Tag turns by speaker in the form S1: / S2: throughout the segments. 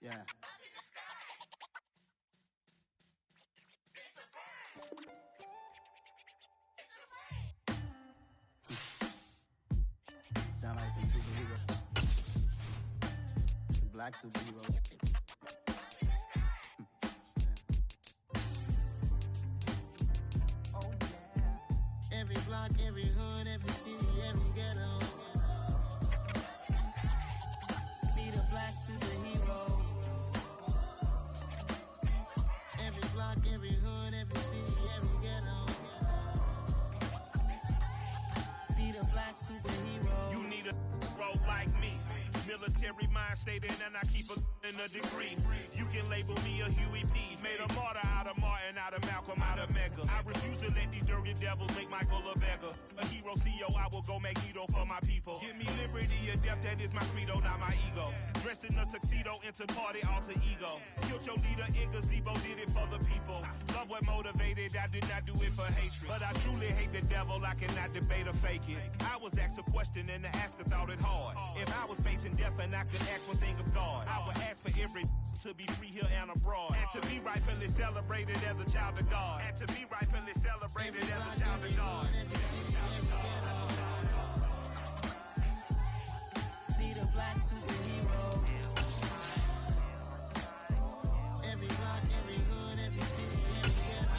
S1: Yeah. Sound like some superhero. Some black superheroes. Oh yeah. Every block, every hood, every city, every ghetto. Need a black superhero. Every block, every hood, every city, every ghetto. Need a black superhero.
S2: You need a role like me. Military mind stated, and I keep in a degree. You can label me a Huey P. Made a martyr out of Martin, out of Malcolm, out of Mega. I refuse to let these dirty devils make Michael a beggar. A hero CEO, I will go Magneto for my people. Give me liberty or death, that is my credo, not my ego. Dressed in a tuxedo, into party, alter ego. Killed your leader in gazebo, did it for the people. Love what motivated, I did not do it for hatred. But I truly hate the devil, I cannot debate or fake it. I was asked a question and the asker thought it hard. If I was facing death and I could ask one thing of God, I would ask for every to be free here and abroad, and to be rightfully celebrated as a child of God, and to be rightfully celebrated as a child of God.
S1: Need a black superhero. Every block, every hood, every city, every ghetto.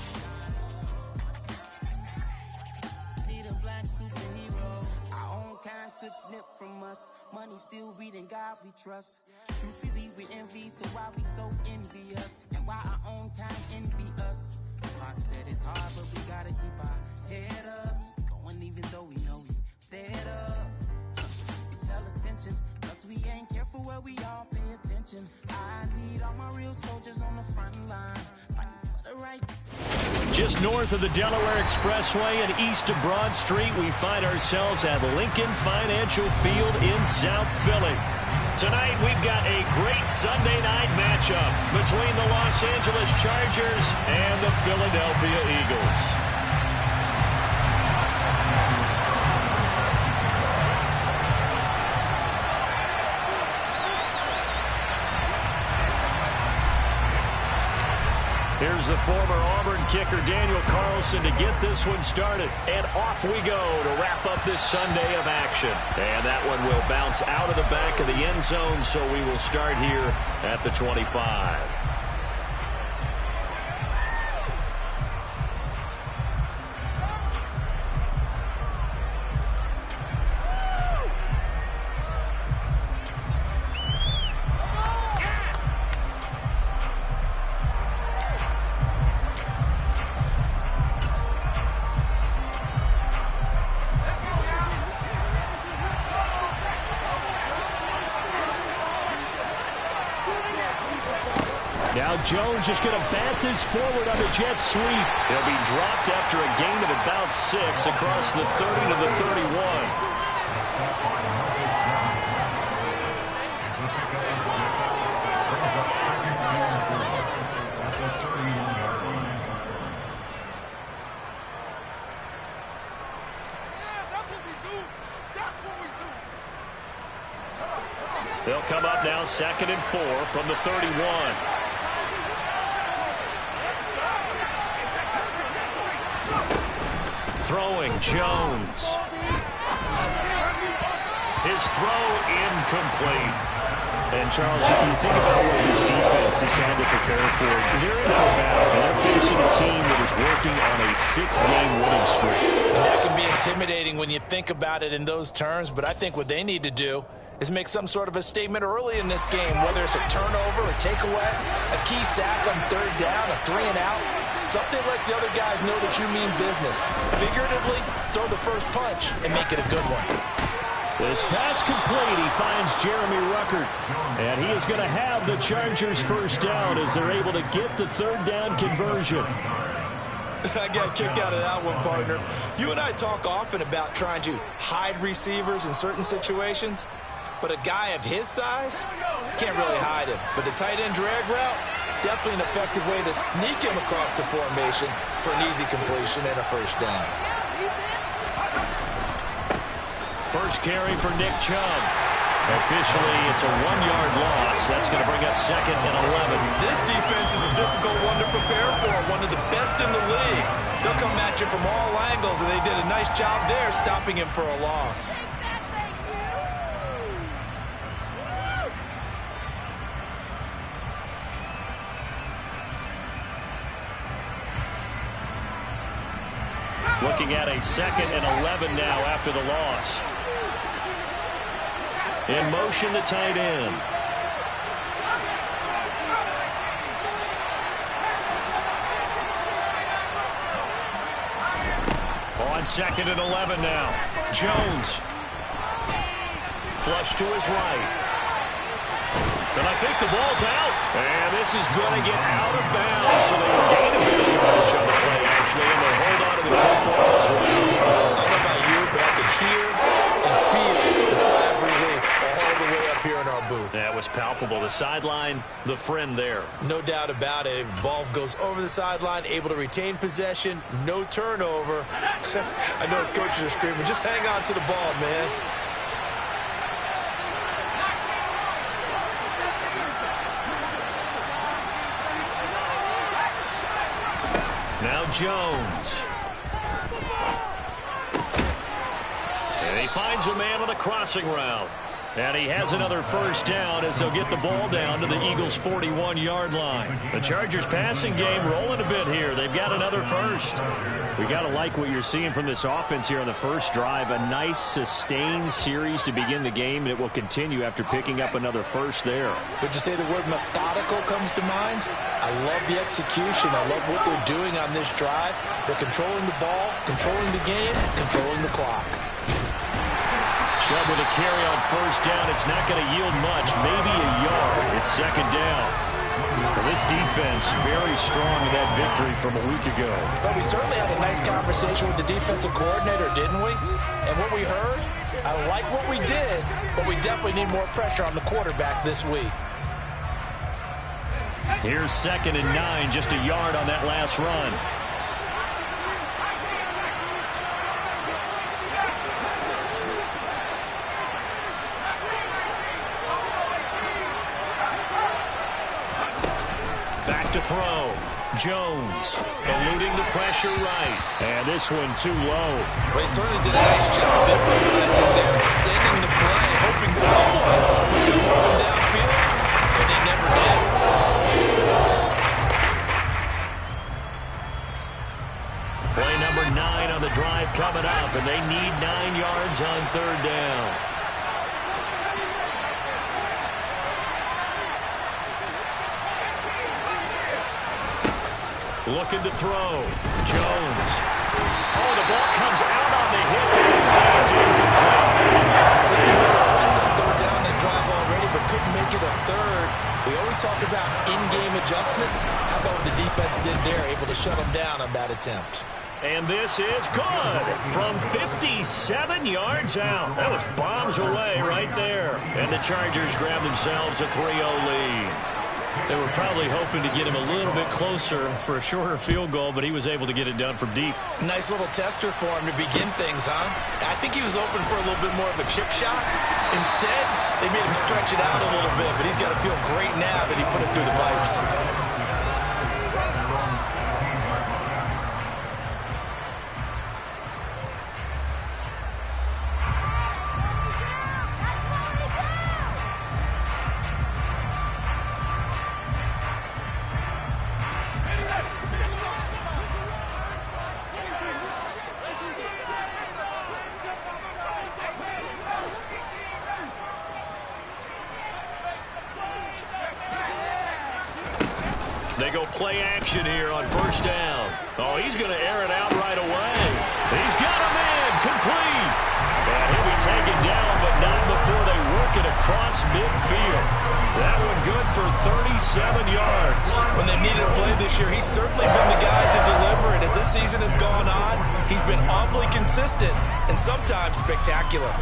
S1: Need a black superhero. Our own kind took nip from us. Money still reading God we trust. Truthfully we envy, so why we so envious? And why our own kind envy us? Pac said it's hard, but we gotta keep our head up. Going even though we know we fed up. It's hell attention, cause we ain't careful where we all pay attention. I need all my real soldiers on the front line, fighting for the right.
S3: Just north of the Delaware Expressway and east of Broad Street, we find ourselves at Lincoln Financial Field in South Philly. Tonight, we've got a great Sunday night matchup between the Los Angeles Chargers and the Philadelphia Eagles. Here's the former Auburn kicker, Daniel Carlson, to get this one started. And off we go to wrap up this Sunday of action. And that one will bounce out of the back of the end zone, so we will start here at the 25. Now Jones just going to bat this forward on the jet sweep. He'll be dropped after a gain of about 6 across the 30 to the 31. They'll come up now 2nd and 4 from the 31. Throwing Jones. His throw incomplete. And Charles, you think about what this defense has had to prepare for. They're in for a battle. They're facing a team that is working on a 6-game winning streak.
S4: That can be intimidating when you think about it in those terms, but I think what they need to do is make some sort of a statement early in this game, whether it's a turnover, a takeaway, a key sack on 3rd down, a 3-and-out. Something lets the other guys know that you mean business. Figuratively, throw the first punch and make it a good one.
S3: This pass complete. He finds Jeremy Ruckert. And he is going to have the Chargers first down as they're able to get the 3rd down conversion.
S4: I got a kick out of that one, partner. You and I talk often about trying to hide receivers in certain situations. But a guy of his size, can't really hide him. But the tight end drag route, definitely an effective way to sneak him across the formation for an easy completion and a first down.
S3: First carry for Nick Chubb. Officially, it's a 1-yard loss. That's going to bring up 2nd and 11.
S4: This defense is a difficult one to prepare for, one of the best in the league. They'll come at you from all angles, and they did a nice job there stopping him for a loss.
S3: Looking at a 2nd and 11 now after the loss. In motion, the tight end. On 2nd and 11 now. Jones. Flush to his right. And I think the ball's out. And this is going to get out of bounds. So they will gain a bit of yardage on the play, actually, and they'll hold on to the football as well.
S4: I don't know about you, but I could hear and feel the sigh of relief all the way up here in our booth.
S3: That was palpable. The sideline, the friend there.
S4: No doubt about it. If the ball goes over the sideline, able to retain possession, no turnover. I know his coaches are screaming, just hang on to the ball, man.
S3: Now Jones. And he finds a man on a crossing route. And he has another first down as they'll get the ball down to the Eagles' 41-yard line. The Chargers passing game rolling a bit here. They've got another first. We got to like what you're seeing from this offense here on the first drive. A nice sustained series to begin the game, and it will continue after picking up another first there.
S4: Would you say the word methodical comes to mind? I love the execution. I love what they're doing on this drive. They're controlling the ball, controlling the game, controlling the clock.
S3: Chubb with a carry on first down. It's not going to yield much, maybe a yard. It's 2nd down. Well, this defense very strong in that victory from a week ago.
S4: Well, we certainly had a nice conversation with the defensive coordinator, didn't we? And what we heard, I like what we did, but we definitely need more pressure on the quarterback this week.
S3: Here's 2nd and 9, just a yard on that last run. To throw. Jones eluding the pressure right. And this one too low.
S4: Well, he certainly did a nice job improvising there, extending the play, hoping someone would come moving downfield, but they never did.
S3: Play number 9 on the drive coming up, and they need 9 yards on 3rd down. Looking to throw. Jones. Oh, the ball comes out on the hip. They say it's incomplete.
S4: They converted twice on 3rd down that drive already, but couldn't make it a 3rd. We always talk about in-game adjustments. How about what the defense did there, able to shut them down on that attempt.
S3: And this is good from 57 yards out. That was bombs away right there. And the Chargers grab themselves a 3-0 lead. They were probably hoping to get him a little bit closer for a shorter field goal, but he was able to get it done from deep.
S4: Nice little tester for him to begin things, huh? I think he was open for a little bit more of a chip shot. Instead, they made him stretch it out a little bit, but he's got to feel great now that he put it through the pipes.
S3: They go play action here on first down. Oh, he's going to air it out right away. He's got him in, complete. And he'll be taken down, but not before they work it across midfield. That one good for 37 yards.
S4: When they needed a play this year, he's certainly been the guy to deliver it. As this season has gone on, he's been awfully consistent and sometimes spectacular.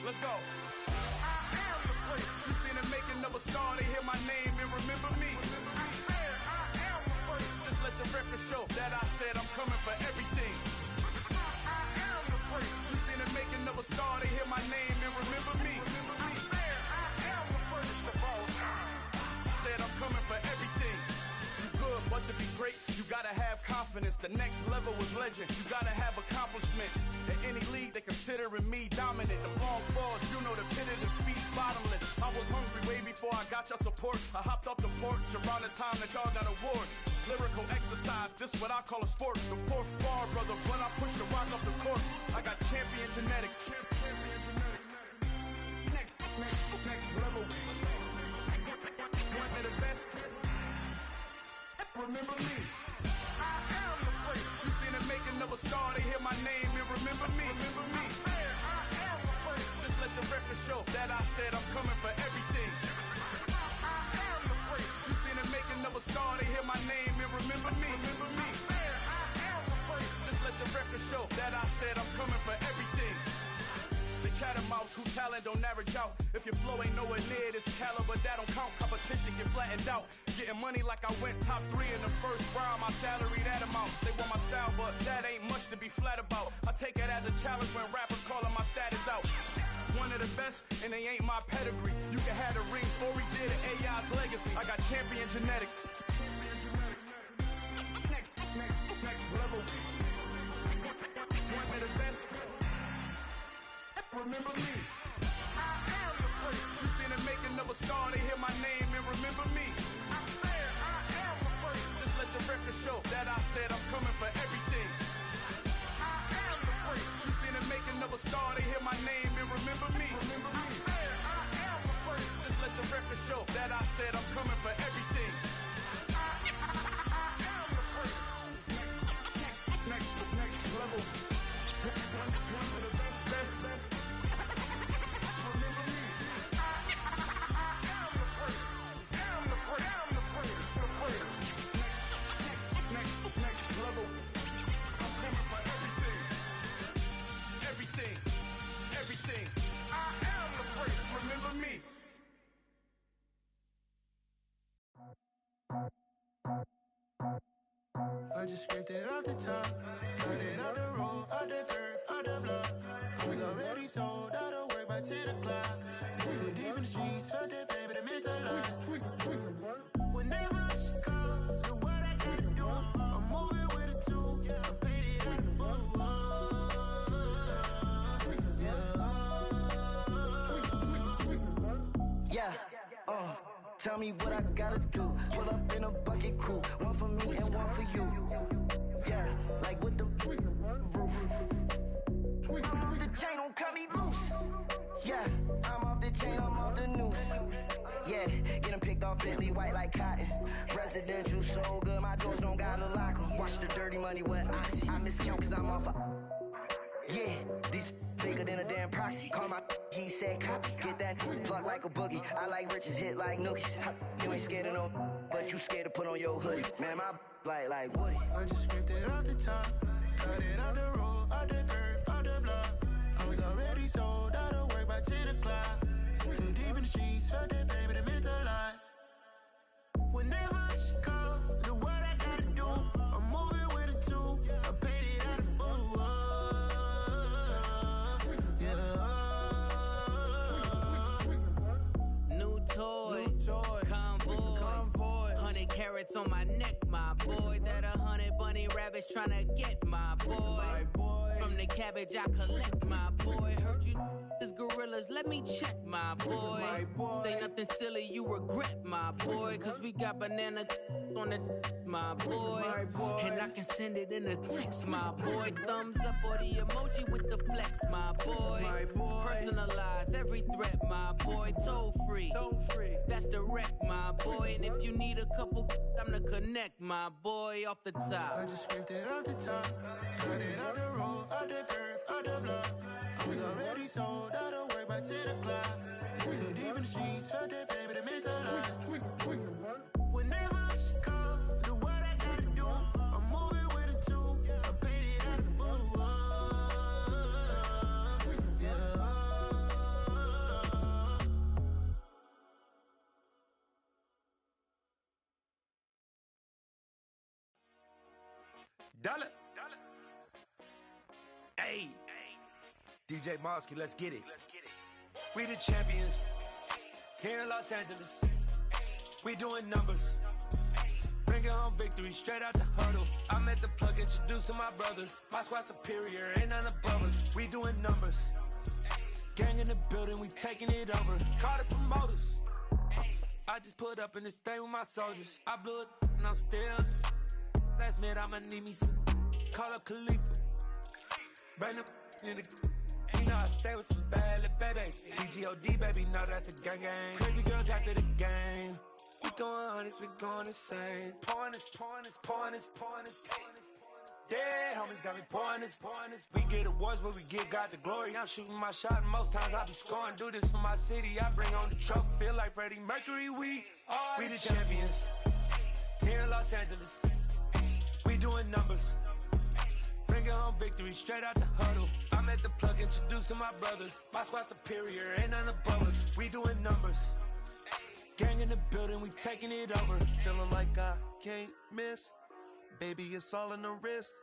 S5: Let's go. I am the place. You seen the making of a star, they hear my name and remember me. I am the place. Just let the record show that I said I'm coming for everything. I am the place. You seen the making of a star, they hear my name and remember me. I am the first of all time. Said I'm coming for everything. Good, but to be great, you gotta have confidence. The next level was legend. You gotta have accomplishments. In any league, they considering me dominant. The long falls, you know the pit of defeat, bottomless. I was hungry way before I got your support. I hopped off the porch around the time that y'all got awards. Lyrical exercise, this what I call a sport. The fourth bar, brother, when I push the rock off the court. I got champion genetics. Champion genetics. Next level. One of the best. Remember me. I am the place. You seen the making of a star, they hear my name and remember me. Remember me. I am the place. Just let the record show that I said I'm coming for everything. I am the place. You seen the making of a star, they hear my name and remember me. Remember me. I am the place. Just let the record show that I said I'm coming for everything. The chattermouths who talent don't average out. If your flow ain't nowhere near this caliber, that don't count. Competition get flattened out. Getting money like I went top 3 in the first round. My salary that amount. They want my style, but that ain't much to be flat about. I take it as a challenge when rappers calling my status out. One of the best, and they ain't my pedigree. You can have the rings, or we did it, AI's legacy. I got champion genetics. Next level. One of the best. Remember me. I am the place. You seen the making of a star, they hear my name and remember me. I am the place. Just let the record show that I said I'm coming for everything. I am the place. You seen the making of a star, they hear my name and remember me. Remember me. I am the place. Just let the record show that I said I'm coming for everything. I am the place. Next level. One of the best. Everything. I am the place. Remember me.
S1: I just scraped it off the top, cut it out the road, out the curve, out the block. I was already sold, out of work by 10 o'clock. Too deep in the streets, felt that baby, that meant a lot. Whenever she calls, do what I gotta do. I'm moving with a two, I paid it out the full.
S6: Tell me what I gotta do. Pull up in a bucket crew, one for me and one for you. Yeah, like with the roof. I'm off the chain, don't cut me loose. Yeah, I'm off the chain, I'm off the noose. Yeah, getting picked off Bentley, white like cotton. Residential so good, my doors don't gotta lock 'em. Watch the dirty money with oxy. I miscount cause I'm off yeah, these bigger than a damn proxy. Call my he said copy. Get that plug like a boogie. I like riches, hit like nookies. You ain't scared of no, but you scared to put on your hoodie. Man, my like Woody.
S1: I just scraped it off the top, cut it out the road, out the curve, out the block. I was already sold, out of work by 10 o'clock. Too deep in the streets, felt that baby, that meant a lot. Whenever she calls, do what I gotta do. I'm moving with a two, I paid it out of full.
S7: Convoy, 100 carats on my neck, my boy. That 100 bunny rabbits tryna get my boy. From the cabbage I collect, my boy. Heard you is gorillas, let me check, my boy. Say nothing silly, you regret, my boy. Cause we got banana on the my boy. And I can send it in a text, my boy. Thumbs up or the emoji with the flex, my boy. Personalize every threat, my boy. Toll free, that's direct, my boy. And if you need a couple, I'm to connect, my boy, off the top.
S1: I just scraped it off the top, cut it out the road, out the curve, out the block. I was already sold, out of work by 10 o'clock. Too deep in the streets, felt that baby, that meant a lot. Whenever she calls, do what I gotta do. I'm moving with a two, I paid it out of full.
S8: Dollar. Hey, DJ Mosky, let's get it. We the champions here in Los Angeles. We doing numbers. Bringing home victory straight out the huddle. I'm at the plug, introduced to my brother. My squad superior, ain't none above us. We doing numbers. Gang in the building, we taking it over. Call the promoters. I just put up in this thing with my soldiers. I blew it and I'm still. Last minute, I'ma need me some. Call up Khalifa. Bring them in the. You know I stay with some bad little baby. TGOD, baby, no, that's a gang gang. Crazy girls after the game. We going honest, we going insane. Pouring this. Dead homies got me pouring this. We get awards, but we give God the glory. I'm shooting my shot, and most times I be scoring. Do this for my city, I bring on the trophy. Feel like Freddie Mercury, we the champions. Here in Los Angeles, we doing numbers. Bringing home victory straight out the huddle. I'm at the plug, introduced to my brother. My squad superior, ain't none above us. We doing numbers. Gang in the building, we taking it over.
S9: Feeling like I can't miss. Baby, it's all in the wrist.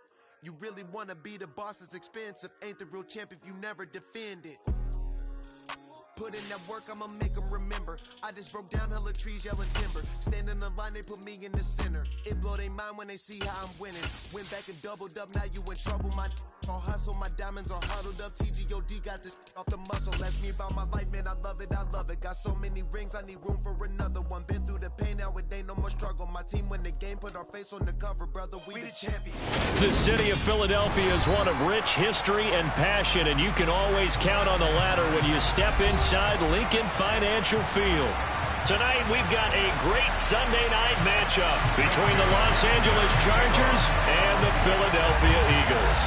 S9: You really wanna be the boss, it's expensive. Ain't the real champ if you never defend it. Put in that work, I'ma make them remember. I just broke down hella trees, yelling timber. Stand in the line, they put me in the center. It blow their mind when they see how I'm winning. Went back and doubled up, now you in trouble. My all hustle, my diamonds are huddled up. TGOD got this off the muscle. That's me about my life, man, I love it. Got so many rings, I need room for another one. Been through the pain, now it ain't no more struggle. My team win the game, put our face on the cover, brother. We the champions.
S3: The city of Philadelphia is one of rich history and passion, and you can always count on the ladder when you step inside Lincoln Financial Field. Tonight, we've got a great Sunday night matchup between the Los Angeles Chargers and the Philadelphia Eagles.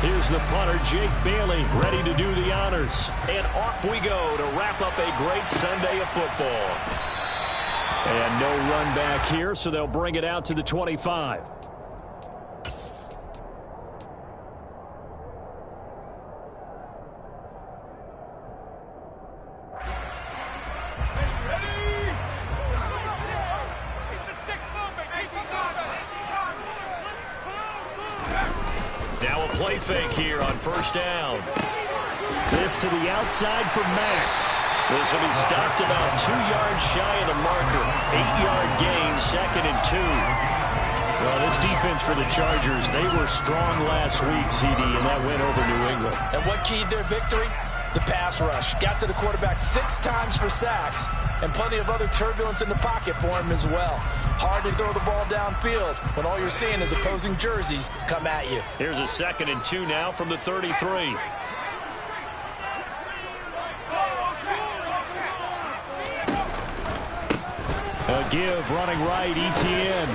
S3: Here's the punter, Jake Bailey, ready to do the honors. And off we go to wrap up a great Sunday of football. And no run back here, so they'll bring it out to the 25. Now a play fake here on first down. This to the outside for Mack. This will be stopped about 2 yards shy of the marker. 8-yard gain, 2nd and 2. Well, this defense for the Chargers, they were strong last week, CD, and that win over New England.
S4: And what keyed their victory? The pass rush. Got to the quarterback 6 times for sacks, and plenty of other turbulence in the pocket for him as well. Hard to throw the ball downfield when all you're seeing is opposing jerseys come at you.
S3: Here's a 2nd and 2 now from the 33. A give running right, Etienne.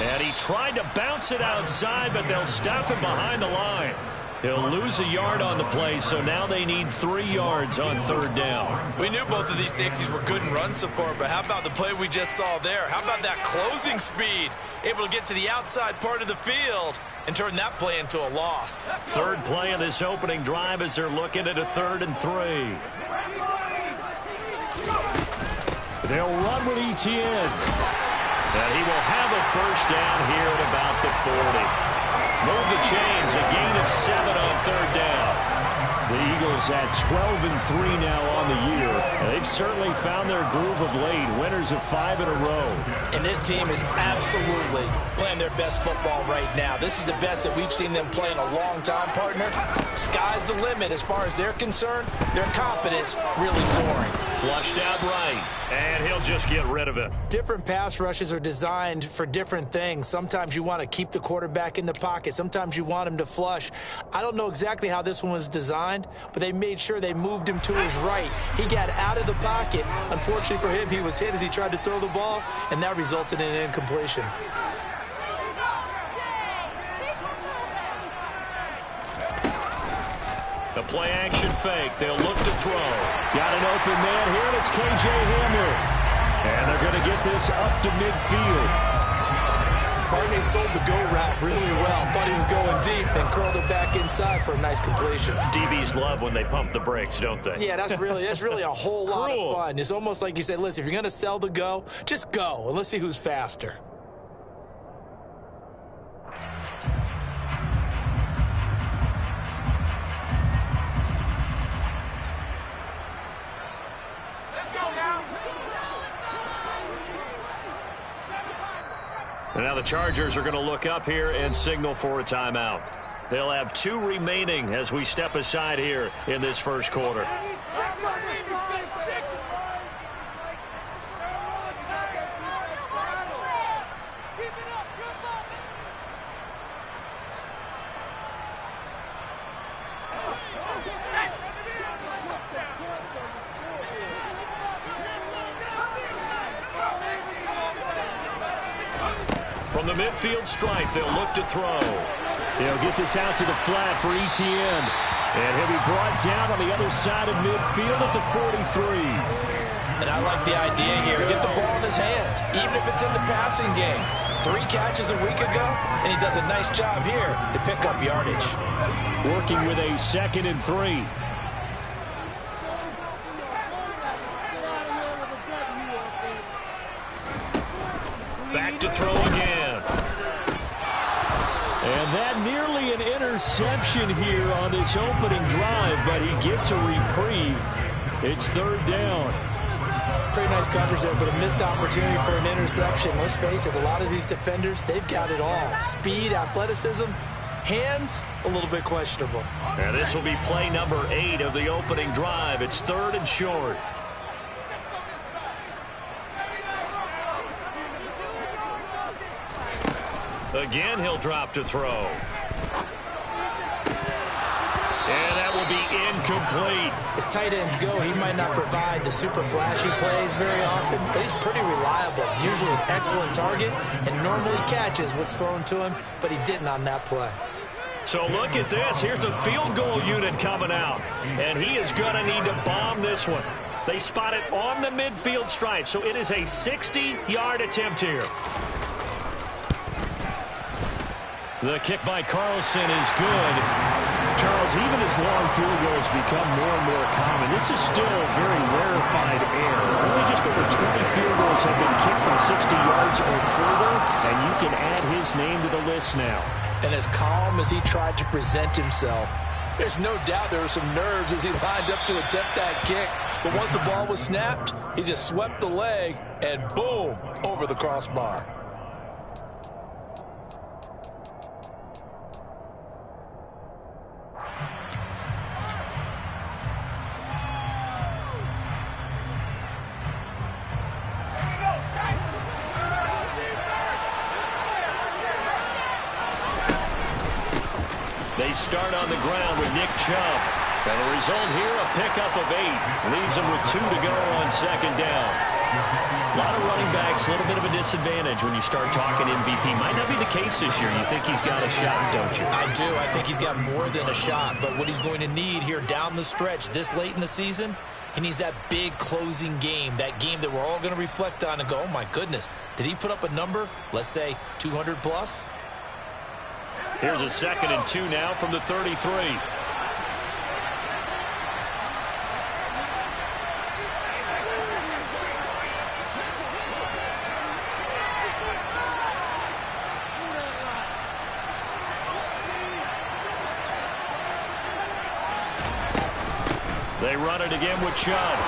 S3: And he tried to bounce it outside, but they'll stop him behind the line. He'll lose a yard on the play, so now they need 3 yards on 3rd down.
S4: We knew both of these safeties were good in run support, but how about the play we just saw there? How about that closing speed? Able to get to the outside part of the field and turn that play into a loss.
S3: 3rd play of this opening drive as they're looking at a 3rd and 3. They'll run with Etienne. And he will have a 1st down here at about the 40. Move the chains, a gain of 7 on 3rd down. The Eagles at 12-3 now on the year. They've certainly found their groove of late, winners of 5 in a row.
S4: And this team is absolutely playing their best football right now. This is the best that we've seen them play in a long time, partner. Sky's the limit as far as they're concerned. Their confidence really soaring.
S3: Flushed out right, and he'll just get rid of it.
S10: Different pass rushes are designed for different things. Sometimes you want to keep the quarterback in the pocket. Sometimes you want him to flush. I don't know exactly how this one was designed, but they made sure they moved him to his right. He got out of the pocket. Unfortunately for him, he was hit as he tried to throw the ball, and that resulted in an incompletion.
S3: The play action fake. They'll look to throw. Got an open man here, and it's K.J. Hamler. And they're going to get this up to midfield.
S10: Barney sold the go route really well. Thought he was going deep, then curled it back inside for a nice completion.
S3: DBs love when they pump the brakes, don't they?
S10: Yeah, that's really a whole lot of fun. It's almost like you said, listen, if you're going to sell the go, just go, and let's see who's faster.
S3: Now the Chargers are going to look up here and signal for a timeout. They'll have 2 remaining as we step aside here in this first quarter. From the midfield stripe, they'll look to throw. He'll get this out to the flat for Etienne. And he'll be brought down on the other side of midfield at the 43.
S10: And I like the idea here. Get the ball in his hands, even if it's in the passing game. 3 catches a week ago, and he does a nice job here to pick up yardage.
S3: Working with a 2nd and 3. Back to throw again. And that nearly an interception here on this opening drive, but he gets a reprieve. It's 3rd down.
S10: Pretty nice coverage there, but a missed opportunity for an interception. Let's face it, a lot of these defenders, they've got it all. Speed, athleticism, hands, a little bit questionable.
S3: And this will be play number 8 of the opening drive. It's 3rd and short. Again, he'll drop to throw. And that will be incomplete.
S10: As tight ends go, he might not provide the super flashy plays very often, but he's pretty reliable. Usually an excellent target and normally catches what's thrown to him, but he didn't on that play.
S3: So look at this. Here's the field goal unit coming out, and he is going to need to bomb this one. They spot it on the midfield stripe, so it is a 60-yard attempt here. The kick by Carlson is good. Charles, even as long field goals become more and more common, this is still very rarefied air. Only just over 20 field goals have been kicked from 60 yards or further, and you can add his name to the list now.
S10: And as calm as he tried to present himself, there's no doubt there were some nerves as he lined up to attempt that kick. But once the ball was snapped, he just swept the leg and boom, over the crossbar.
S3: They start on the ground with Nick Chubb. And the result here, a pickup of 8. Leaves them with 2 to go on 2nd down. A lot of running backs, a little bit of a disadvantage when you start talking MVP. Might not be the case this year. You think he's got a shot, don't you?
S10: I do. I think he's got more than a shot. But what he's going to need here down the stretch this late in the season, he needs that big closing game, that game that we're all going to reflect on and go, oh, my goodness, did he put up a number, let's say 200 plus?
S3: Here's a 2nd and 2 now from the 33. They run it again with Chubb.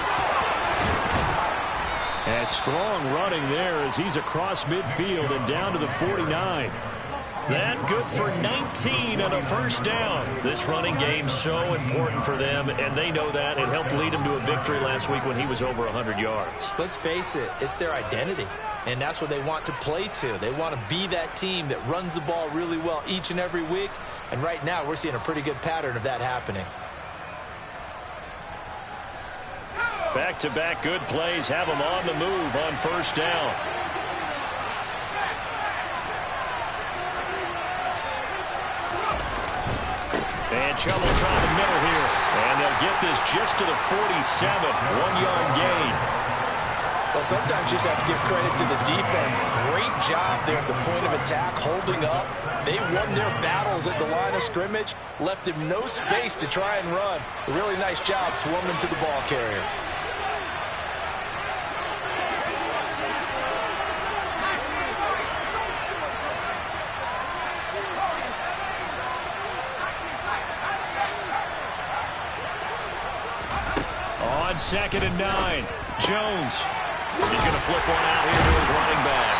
S3: And strong running there as he's across midfield and down to the 49. That good for 19 on a 1st down. This running game so important for them, and they know that. It helped lead them to a victory last week when he was over 100 yards.
S10: Let's face it, it's their identity, and that's what they want to play to. They want to be that team that runs the ball really well each and every week, and right now we're seeing a pretty good pattern of that happening.
S3: Back-to-back good plays have them on the move on 1st down. And Chubb will try the middle here. And they'll get this just to the 47. 1-yard gain.
S10: Well, sometimes you just have to give credit to the defense. Great job there at the point of attack, holding up. They won their battles at the line of scrimmage, left him no space to try and run. A really nice job swarming to the ball carrier.
S3: On 2nd and 9, Jones. He's going to flip one out here to his running back.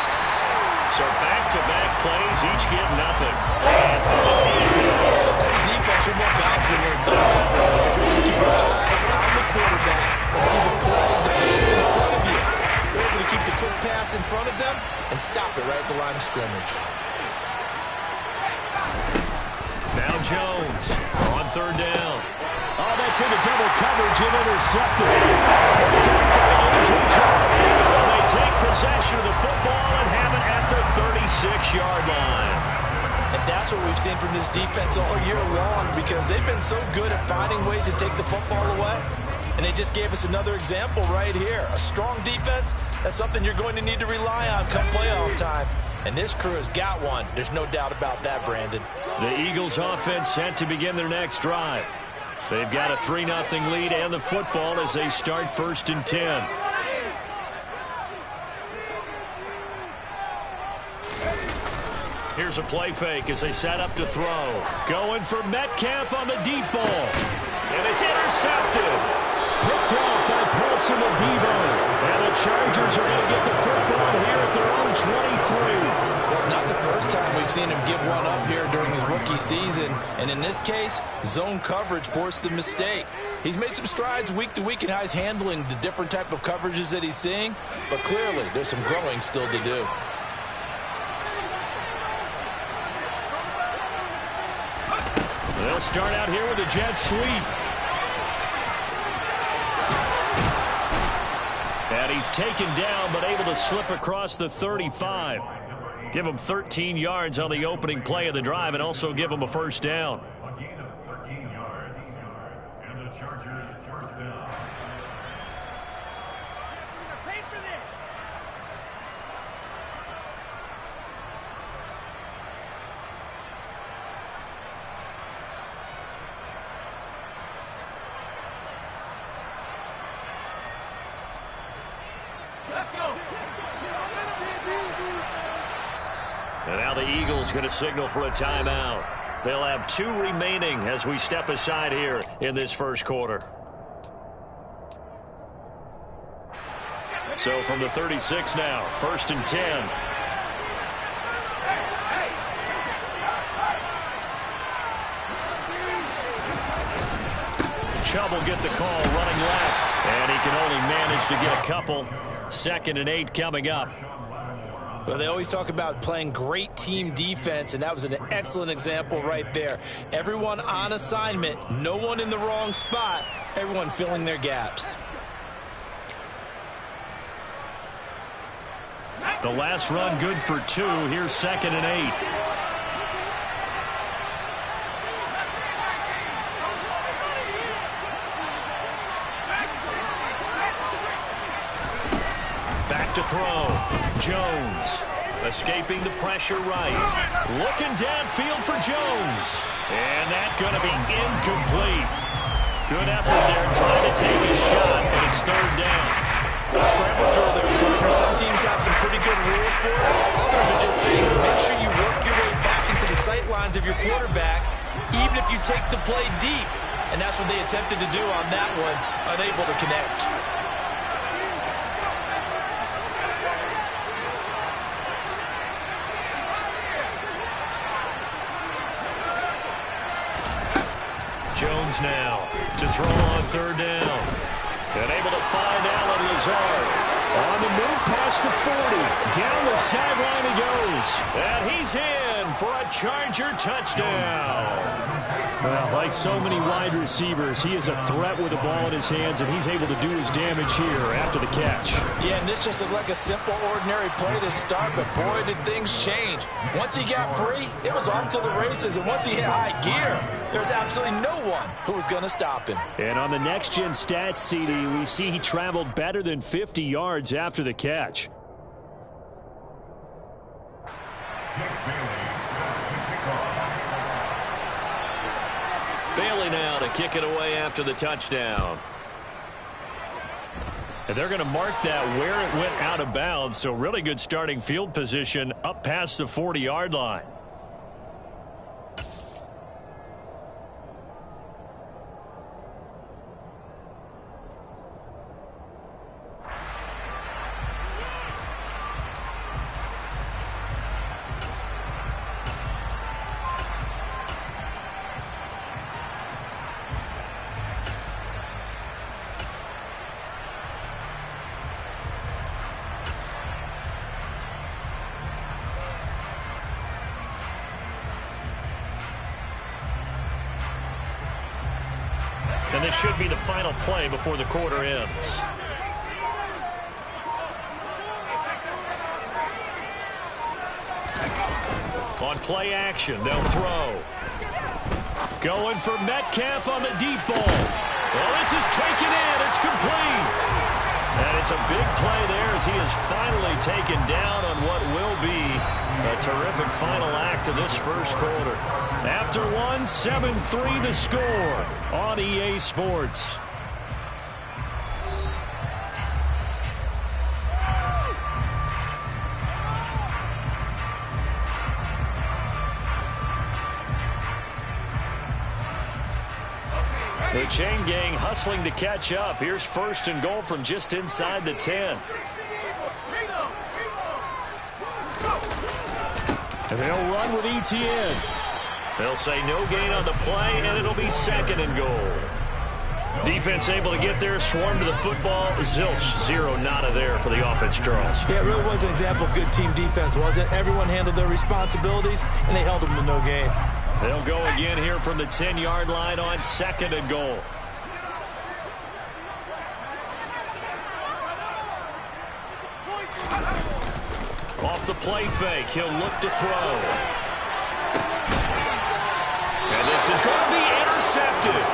S3: So back-to-back plays, each get nothing. And for the hit.
S4: As a defense, you're more balanced when you're in zone coverage because you're able to keep your eyes on the quarterback and see the play develop in front of you. You're able to keep the quick pass in front of them and stop it right at the line of scrimmage.
S3: Now Jones on third down. Oh, that's into double coverage and intercepted. Picked up by A.J. And they take possession of the football and have it at the 36-yard line.
S4: And that's what we've seen from this defense all year long because they've been so good at finding ways to take the football away. And they just gave us another example right here. A strong defense, that's something you're going to need to rely on come playoff time. And this crew has got one. There's no doubt about that, Brandon.
S3: The Eagles offense set to begin their next drive. They've got a 3-0 lead and the football as they start 1st and 10. Here's a play fake as they set up to throw. Going for Metcalf on the deep ball. And it's intercepted. Picked off by Paulson Adebo. And the Chargers are going to get the football here at their own 23.
S4: Well, it's not the first time we've seen him give one up here during his rookie season. And in this case, zone coverage forced the mistake. He's made some strides week to week in how he's handling the different type of coverages that he's seeing. But clearly, there's some growing still to do.
S3: They'll start out here with a jet sweep. And he's taken down, but able to slip across the 35. Give him 13 yards on the opening play of the drive and also give him a first down.
S11: A gain of 13 yards. And the Chargers first down.
S3: And now the Eagles going to signal for a timeout. They'll have 2 remaining as we step aside here in this first quarter. So from the 36 now, 1st and 10. Chubb will get the call running left. And he can only manage to get a couple. 2nd and 8 coming up.
S4: Well, they always talk about playing great team defense, and that was an excellent example right there. Everyone on assignment, no one in the wrong spot, everyone filling their gaps.
S3: The last run good for 2. Here's 2nd and 8. Back to throw. Jones escaping the pressure right. Looking downfield for Jones. And that's going to be incomplete. Good effort there trying to take a shot, and it's 3rd down.
S4: A scramble drill there, partner. Some teams have some pretty good rules for it. Others are just saying make sure you work your way back into the sight lines of your quarterback, even if you take the play deep. And that's what they attempted to do on that one, unable to connect.
S3: Jones now to throw on 3rd down. And able to find Allen Lazard. On the move past the 40. Down the sideline he goes. And he's in for a Charger touchdown. Well, like so many wide receivers, he is a threat with the ball in his hands, and he's able to do his damage here after the catch.
S4: Yeah, and this just looked like a simple, ordinary play to start, but boy, did things change. Once he got free, it was off to the races, and once he hit high gear, there's absolutely no one who was going to stop him.
S3: And on the next-gen stats, CD, we see he traveled better than 50 yards after the catch. Bailey now to kick it away after the touchdown. And they're going to mark that where it went out of bounds, so really good starting field position up past the 40-yard line. And this should be the final play before the quarter ends. On play action, they'll throw. Going for Metcalf on the deep ball. Well, this is taken in. It's complete. And it's a big play there as he is finally taken down on what will be a terrific final act of this first quarter. After one, 7-3 the score on EA Sports. The chain gang hustling to catch up. Here's first and goal from just inside the 10. And they'll run with ETN. They'll say no gain on the play, and it'll be second and goal. Defense able to get there, swarm to the football. Zilch, zero, nada there for the offense draws.
S10: Yeah, it really was an example of good team defense, wasn't it? Everyone handled their responsibilities, and they held them to no gain.
S3: They'll go again here from the 10-yard line on second and goal. Off the play fake, he'll look to throw. And this is going to be intercepted.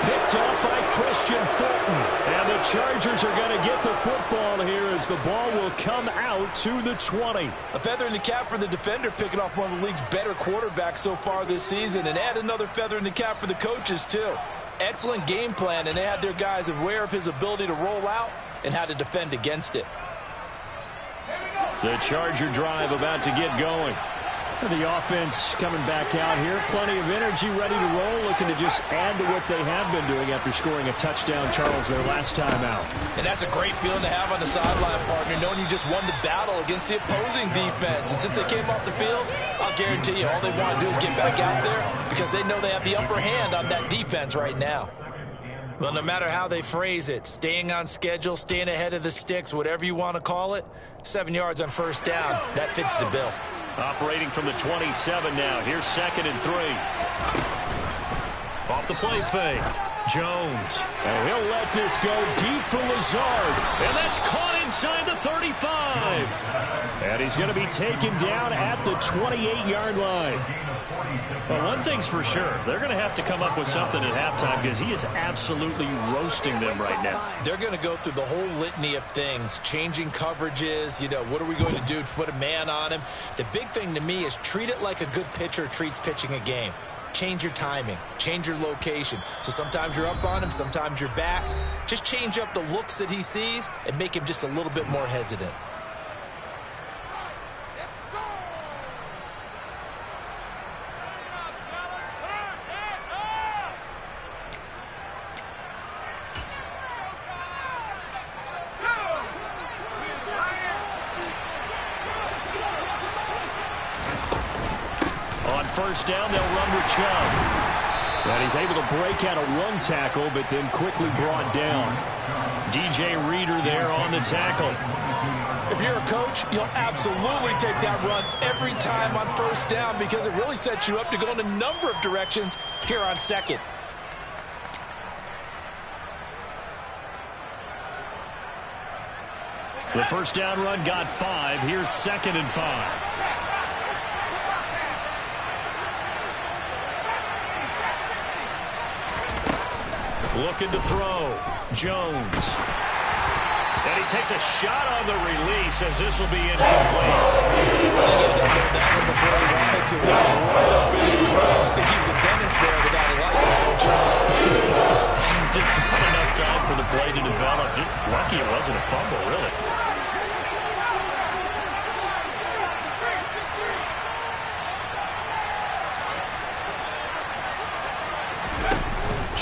S3: Picked up by Christian Fulton. And the Chargers are going to get the football here as the ball will come out to the 20.
S4: A feather in the cap for the defender, picking off one of the league's better quarterbacks so far this season. And add another feather in the cap for the coaches, too. Excellent game plan, and they had their guys aware of his ability to roll out and how to defend against it.
S3: The Charger drive about to get going. The offense coming back out here. Plenty of energy, ready to roll, looking to just add to what they have been doing after scoring a touchdown, Charles, their last time out.
S4: And that's a great feeling to have on the sideline, partner, knowing you just won the battle against the opposing defense. And since they came off the field, I'll guarantee you all they want to do is get back out there because they know they have the upper hand on that defense right now.
S10: Well, no matter how they phrase it, staying on schedule, staying ahead of the sticks, whatever you want to call it, 7 yards on first down, that fits the bill.
S3: Operating from the 27 now. Here's second and 3. Off the play fake. Jones. And he'll let this go deep for Lazard. And that's caught inside the 35. And he's going to be taken down at the 28-yard line. Well, one thing's for sure. They're going to have to come up with something at halftime because he is absolutely roasting them right now.
S10: They're going to go through the whole litany of things, changing coverages, what are we going to do to put a man on him? The big thing to me is treat it like a good pitcher treats pitching a game. Change your timing, change your location. So sometimes you're up on him, sometimes you're back. Just change up the looks that he sees and make him just a little bit more hesitant.
S3: First down, they'll run with Chubb. And he's able to break out a run tackle, but then quickly brought down. DJ Reader there on the tackle.
S4: If you're a coach, you'll absolutely take that run every time on first down because it really sets you up to go in a number of directions here on second.
S3: The first down run got 5. Here's second and 5. Looking to throw. Jones. And he takes a shot on the release as this will be incomplete.
S10: That one before he wanted to. He was right up in his crowd. I think he was a dentist there without a license, don't you?
S3: Just not enough time for the play to develop. Just lucky it wasn't a fumble, really.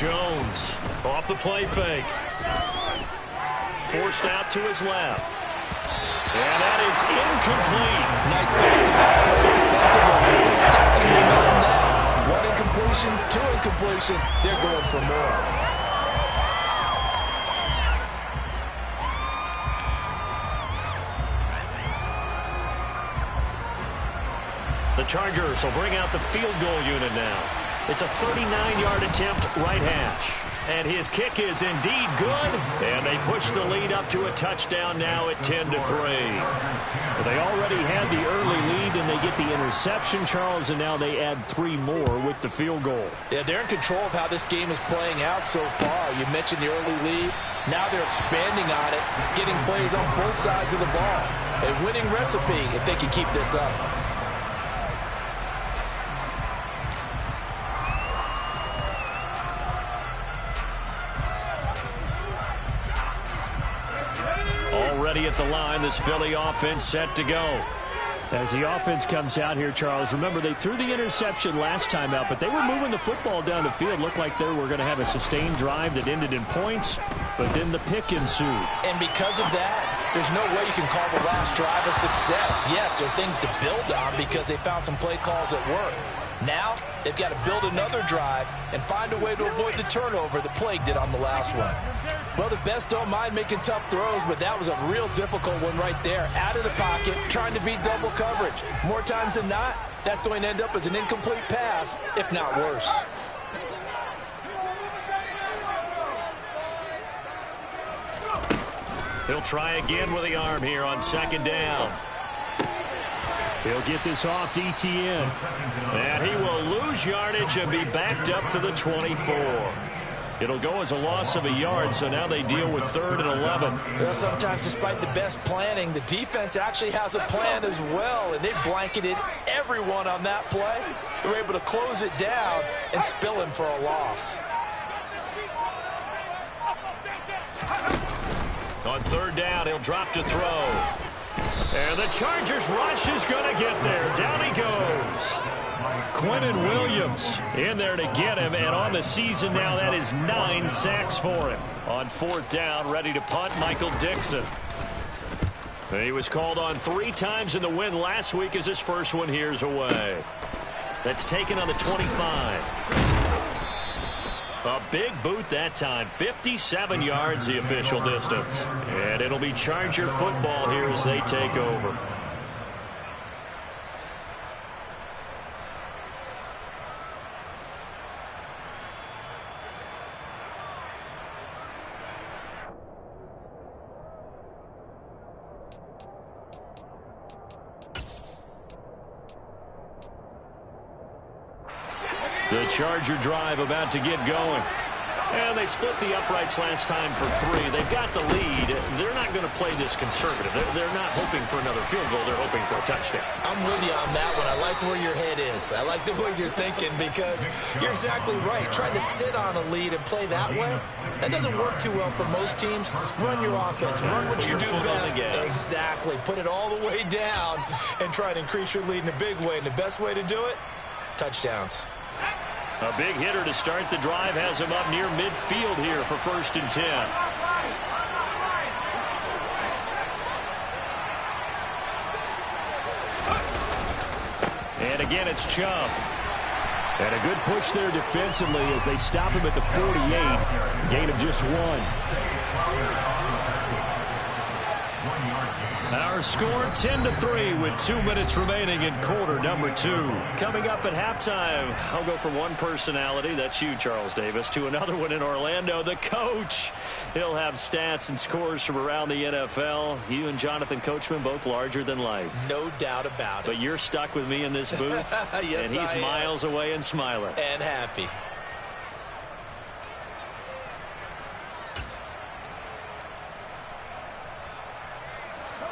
S3: Jones off the play fake. Forced out to his left. And that is incomplete.
S4: Nice back-to-back plays defensively. They're stacking momentum now. One incompletion, two incompletion. They're going for more.
S3: The Chargers will bring out the field goal unit now. It's a 39-yard attempt, right hash. And his kick is indeed good. And they push the lead up to a touchdown now at 10-3. Well, they already had the early lead, and they get the interception, Charles, and now they add 3 more with the field goal.
S10: Yeah, they're in control of how this game is playing out so far. You mentioned the early lead. Now they're expanding on it, getting plays on both sides of the ball. A winning recipe if they can keep this up.
S3: Already at the line, this Philly offense set to go. As the offense comes out here, Charles, remember they threw the interception last time out, but they were moving the football down the field. Looked like they were going to have a sustained drive that ended in points, but then the pick ensued.
S10: And because of that, there's no way you can call the last drive a success. Yes, there are things to build on because they found some play calls that work. Now, they've got to build another drive and find a way to avoid the turnover that plagued it on the last one. Well, the best don't mind making tough throws, but that was a real difficult one right there. Out of the pocket, trying to beat double coverage. More times than not, that's going to end up as an incomplete pass, if not worse.
S3: He'll try again with the arm here on 2nd down. He'll get this off to Etienne. And he will lose yardage and be backed up to the 24. It'll go as a loss of a yard, so now they deal with 3rd and 11.
S10: Well, sometimes despite the best planning, the defense actually has a plan as well, and they blanketed everyone on that play. They were able to close it down and spill in for a loss.
S3: On 3rd down, he'll drop to throw. And the Chargers rush is going to get there. Down he goes. Quentin Williams in there to get him, and on the season now, that is 9 sacks for him. On 4th down, ready to punt, Michael Dixon. He was called on 3 times in the win last week as his first one here's away. That's taken on the 25. A big boot that time, 57 yards the official distance. And it'll be Charger football here as they take over. The Charger drive about to get going. And they split the uprights last time for 3. They've got the lead. They're not going to play this conservative. They're not hoping for another field goal. They're hoping for a touchdown.
S10: I'm with you on that one. I like where your head is. I like the way you're thinking because you're exactly right. Trying to sit on a lead and play that way, that doesn't work too well for most teams. Run your offense. Run what you do best. Exactly. Put it all the way down and try to increase your lead in a big way. And the best way to do it, touchdowns.
S3: A big hitter to start the drive has him up near midfield here for 1st and 10. And again, it's Chubb. And a good push there defensively as they stop him at the 48. Gain of just 1. Our score 10-3 with 2 minutes remaining in quarter number 2. Coming up at halftime, I'll go from one personality, that's you, Charles Davis, to another one in Orlando, the coach. He'll have stats and scores from around the NFL. You and Jonathan Coachman both larger than life.
S10: No doubt about it.
S3: But you're stuck with me in this booth,
S10: yes,
S3: and he's miles away and smiling.
S10: And happy.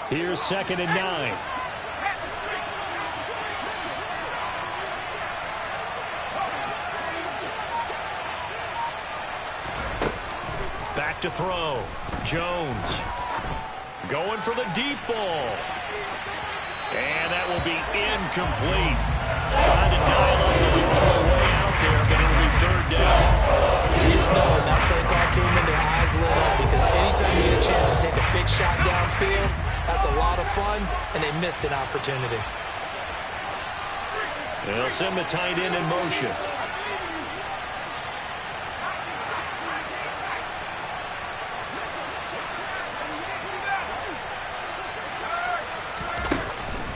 S3: Here's 2nd and 9. Back to throw. Jones going for the deep ball. And that will be incomplete. Trying to dial up the lead on the way out there, but it'll be 3rd down.
S10: You just know when that play call came in, their eyes lit up because anytime you get a chance to take a big shot downfield, that's a lot of fun, and they missed an opportunity.
S3: They'll send the tight end in motion.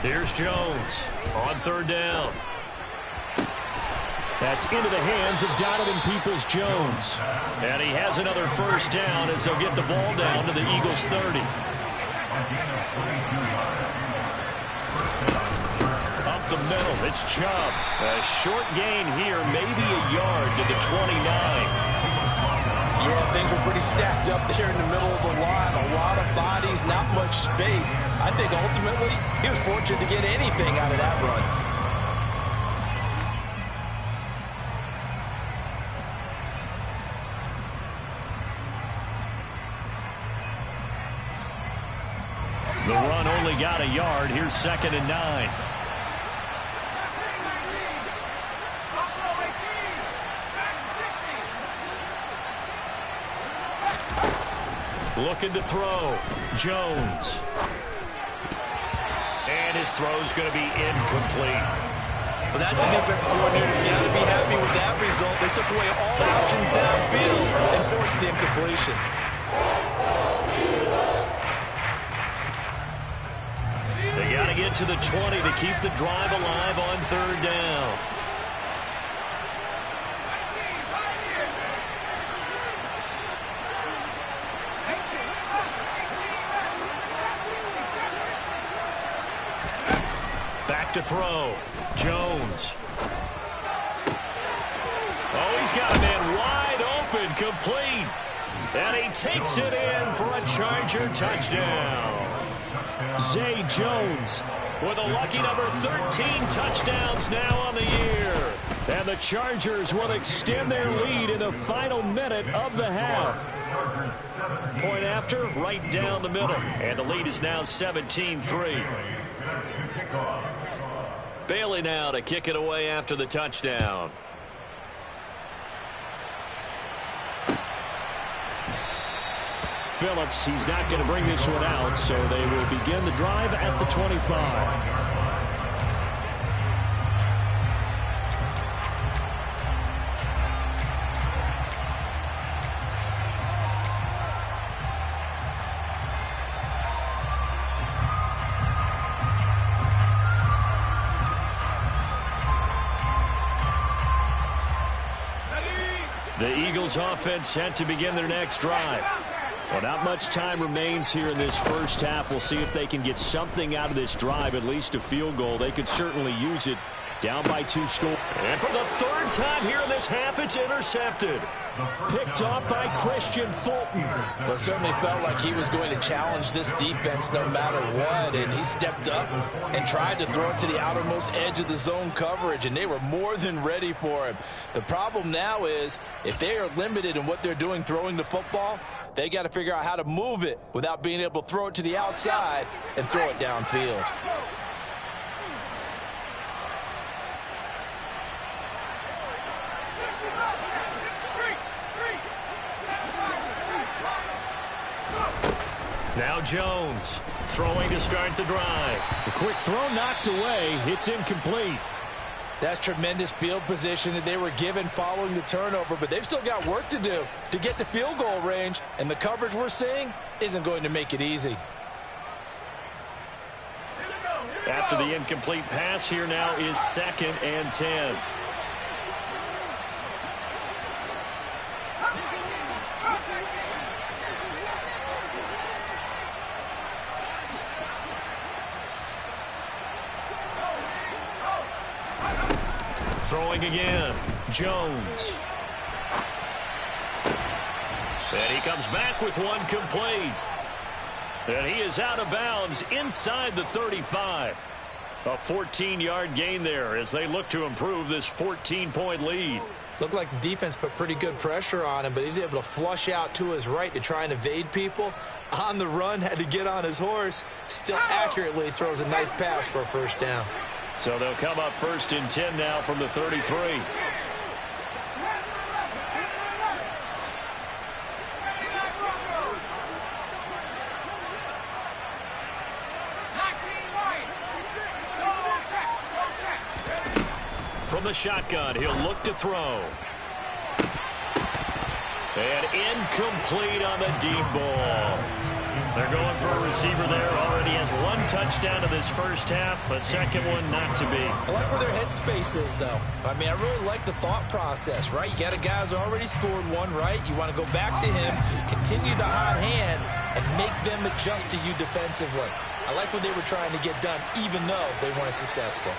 S3: Here's Jones on 3rd down. That's into the hands of Donovan Peoples-Jones. And he has another first down as they'll get the ball down to the Eagles' 30. Up the middle, it's Chubb. A short gain here, maybe a yard to the 29.
S10: Yeah, things were pretty stacked up there in the middle of the line. A lot of bodies, not much space. I think ultimately he was fortunate to get anything out of that run.
S3: The run only got a yard. Here's 2nd and 9. Looking to throw. Jones. And his throw's going to be incomplete.
S4: Well, that's a defensive coordinator's got to be happy with that result. They took away all options downfield and forced the incompletion.
S3: They got to get to the 20 to keep the drive alive on 3rd down. Back to throw. Jones. Oh, he's got a man wide open, complete. And he takes it in for a Charger touchdown. Zay Jones with a lucky number 13 touchdowns now on the year. And the Chargers will extend their lead in the final minute of the half. Point after, right down the middle. And the lead is now 17-3. Bailey now to kick it away after the touchdown. Phillips, he's not going to bring this one out, so they will begin the drive at the 25. The Eagles offense set to begin their next drive. Well, not much time remains here in this first half. We'll see if they can get something out of this drive, at least a field goal. They could certainly use it. Down by 2 scores. And for the 3rd time here in this half, it's intercepted. Picked off by Christian Fulton.
S10: Well, it certainly felt like he was going to challenge this defense no matter what, and he stepped up and tried to throw it to the outermost edge of the zone coverage, and they were more than ready for him. The problem now is if they are limited in what they're doing throwing the football, they got to figure out how to move it without being able to throw it to the outside and throw it downfield.
S3: Now Jones throwing to start the drive. The quick throw knocked away. It's incomplete.
S10: That's tremendous field position that they were given following the turnover, but they've still got work to do to get to field goal range, and the coverage we're seeing isn't going to make it easy.
S3: After the incomplete pass, here now is 2nd and 10. Throwing again, Jones. And he comes back with one complete. And he is out of bounds inside the 35. A 14-yard gain there as they look to improve this 14-point lead.
S10: Looked like the defense put pretty good pressure on him, but he's able to flush out to his right to try and evade people. On the run, had to get on his horse. Still accurately throws a nice pass for a first down.
S3: So they'll come up 1st and 10 now from the 33. From the shotgun, he'll look to throw. And incomplete on the deep ball. They're going for a receiver there. Already has one touchdown in this first half. A second one not to be.
S4: I like where their headspace is, though. I mean, I really like the thought process, right? You got a guy who's already scored one, right? You want to go back to him, continue the hot hand, and make them adjust to you defensively. I like what they were trying to get done, even though they weren't successful.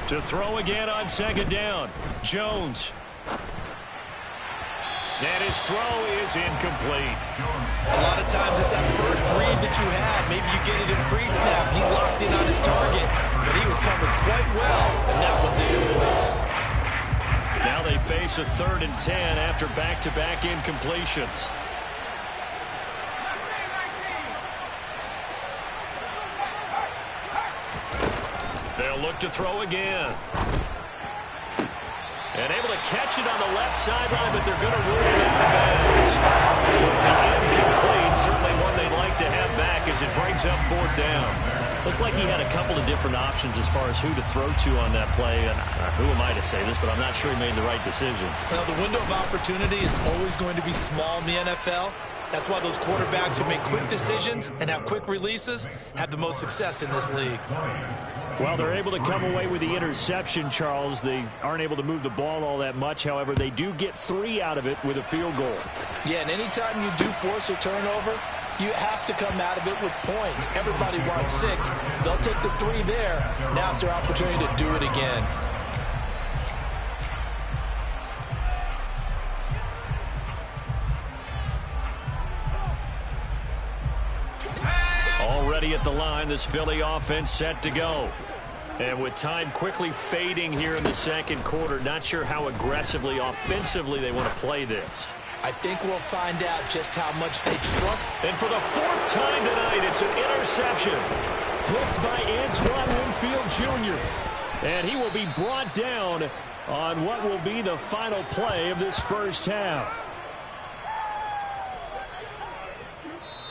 S3: To throw again on second down. Jones. And his throw is incomplete.
S4: A lot of times it's that first read that you have. Maybe you get it in pre-snap. He locked in on his target, but he was covered quite well, and that one's incomplete.
S3: Now they face a 3rd and 10 after back-to-back incompletions. They'll look to throw again. And able to catch it on the left sideline, but they're going to rule it out of bounds. So incomplete, certainly one they'd like to have back as it brings up 4th down. Looked like he had a couple of different options as far as who to throw to on that play. And who am I to say this, but I'm not sure he made the right decision.
S4: Well, the window of opportunity is always going to be small in the NFL. That's why those quarterbacks who make quick decisions and have quick releases have the most success in this league.
S3: Well, they're able to come away with the interception, Charles. They aren't able to move the ball all that much. However, they do get 3 out of it with a field goal. Yeah, and anytime you do force a turnover, you have to come out of it with points. Everybody wants 6. They'll take the 3 there. Now it's their opportunity to do it again. Already at the line, this Philly offense set to go. And with time quickly fading here in the second quarter, not sure how aggressively, offensively they want to play this. I think we'll find out just how much they trust. And for the 4th time tonight, it's an interception. Blitzed by Antoine Winfield Jr. And he will be brought down on what will be the final play of this first half.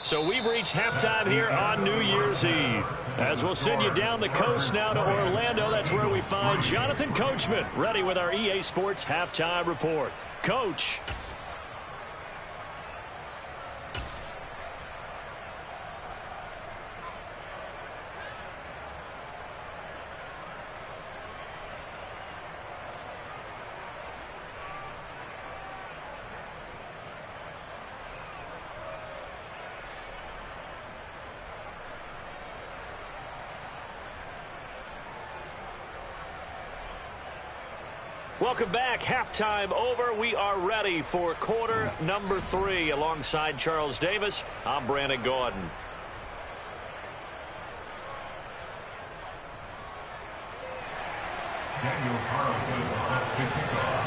S3: So we've reached halftime here on New Year's Eve. As we'll send you down the coast now to Orlando, that's where we find Jonathan Coachman, ready with our EA Sports Halftime Report. Coach. Welcome back. Halftime over. We are ready for quarter number 3. Alongside Charles Davis, I'm Brandon Gordon.
S11: Daniel Carlson set to kick off.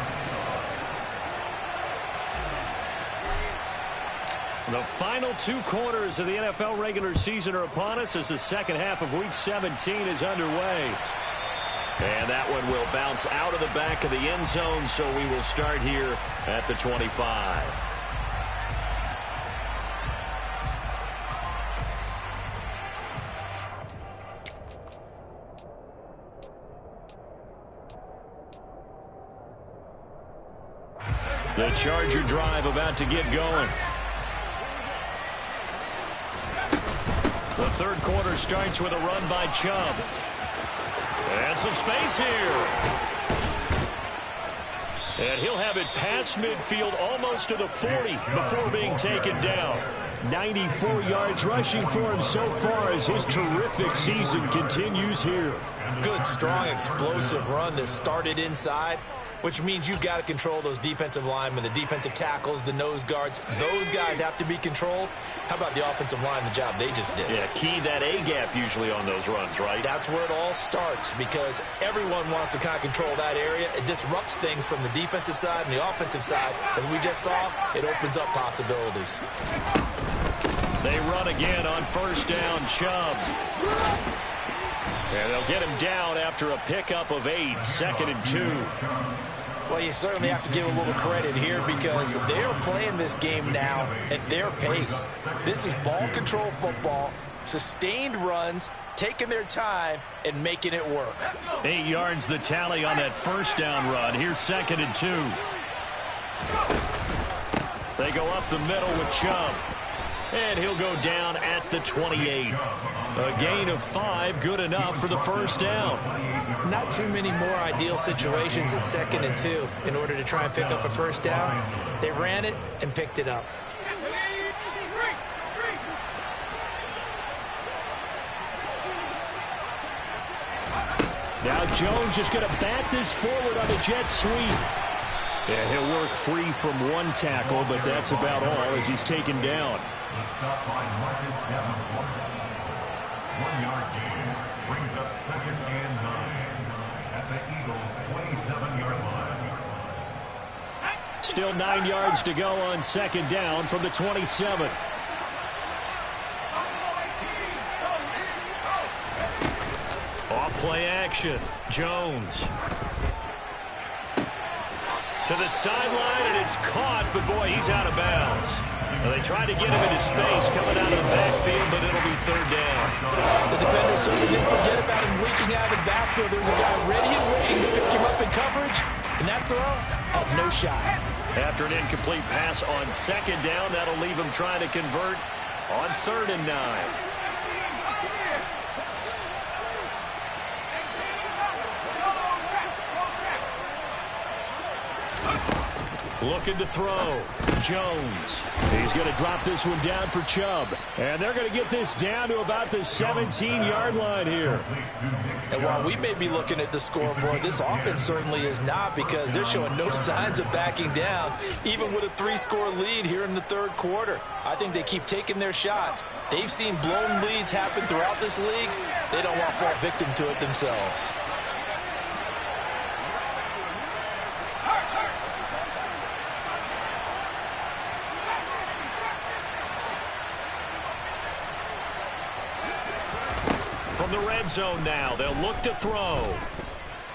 S3: The final 2 quarters of the NFL regular season are upon us as the second half of Week 17 is underway. And that one will bounce out of the back of the end zone, so we will start here at the 25. The Charger drive about to get going. The third quarter starts with a run by Chubb. And some space here. And he'll have it past midfield almost to the 40 before being taken down. 94 yards rushing for him so far as his terrific season continues here.
S4: Good, strong, explosive run that started inside, which means you've got to control those defensive linemen, the defensive tackles, the nose guards. Those guys have to be controlled. How about the offensive line, the job they just did?
S3: Yeah, key that A-gap usually on those runs, right?
S4: That's where it all starts because everyone wants to kind of control that area. It disrupts things from the defensive side and the offensive side. As we just saw, it opens up possibilities.
S3: They run again on first down, Chubb. And they'll get him down after a pickup of 8, 2nd and 2.
S4: Well, you certainly have to give a little credit here because they're playing this game now at their pace. This is ball control football, sustained runs,
S10: taking their time and making it work.
S3: 8 yards the tally on that first down run. Here's 2nd and 2. They go up the middle with Chubb. And he'll go down at the 28. A gain of 5, good enough for the first down.
S10: Not too many more ideal situations at 2nd and 2 in order to try and pick up a first down. They ran it and picked it up.
S3: Now Jones just going to bat this forward on the jet sweep. Yeah, he'll work free from one tackle, but that's about all as he's taken down.
S11: The stop by Marcus Davenport. 1 yard gain brings up 2nd and 9 at the Eagles' 27-yard line.
S3: Still 9 yards to go on 2nd down from the 27. Off play action. Jones. To the sideline, and it's caught, but boy, he's out of bounds. Well, they tried to get him into space coming out of the backfield, but it'll be 3rd down.
S10: The defender certainly didn't forget about him leaking out of the backfield. There was a guy ready and waiting to pick him up in coverage, and that throw had no shot.
S3: After an incomplete pass on 2nd down, that'll leave him trying to convert on 3rd and 9. Looking to throw. Jones. He's going to drop this one down for Chubb. And they're going to get this down to about the 17-yard line here.
S10: And while we may be looking at the scoreboard, this offense certainly is not, because they're showing no signs of backing down, even with a 3-score lead here in the 3rd quarter. I think they keep taking their shots. They've seen blown leads happen throughout this league. They don't want to fall victim to it themselves.
S3: From the red zone now, they'll look to throw.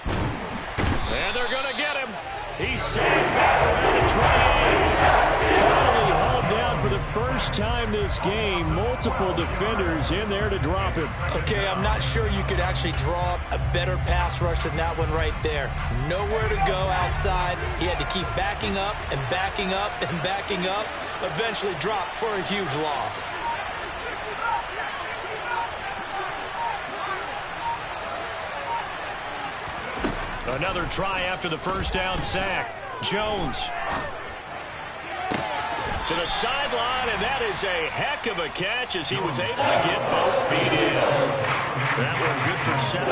S3: And they're going to get him. He's sagged back around the 28. Finally hauled down for the first time this game. Multiple defenders in there to drop him.
S10: Okay, I'm not sure you could actually draw up a better pass rush than that one right there. Nowhere to go outside. He had to keep backing up and backing up and backing up. Eventually dropped for a huge loss.
S3: Another try after the first down sack. Jones to the sideline, and that is a heck of a catch as he was able to get both feet in. That one good for 17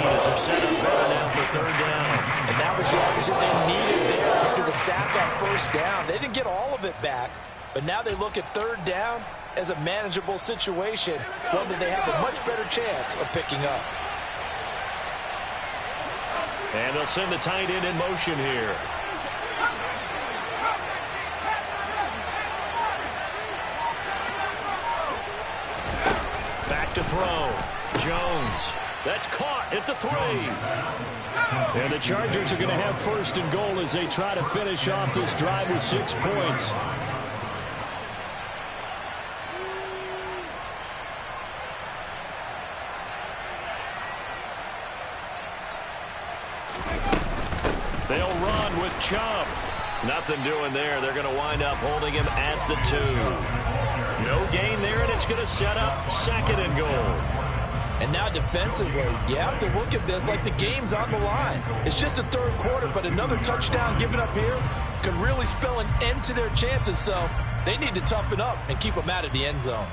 S3: as they're set up better now for 3rd down.
S10: And that was the yardage that they needed there after the sack on 1st down. They didn't get all of it back, but now they look at 3rd down as a manageable situation, one that they have a much better chance of picking up.
S3: And they'll send the tight end in motion here. Back to throw. Jones. That's caught at the 3. And the Chargers are going to have 1st and goal as they try to finish off this drive with 6 points. They'll run with Chubb. Nothing doing there. They're going to wind up holding him at the 2. No gain there, and it's going to set up 2nd and goal.
S10: And now defensively, you have to look at this like the game's on the line. It's just the 3rd quarter, but another touchdown given up here could really spell an end to their chances, so they need to toughen up and keep them out of the end zone.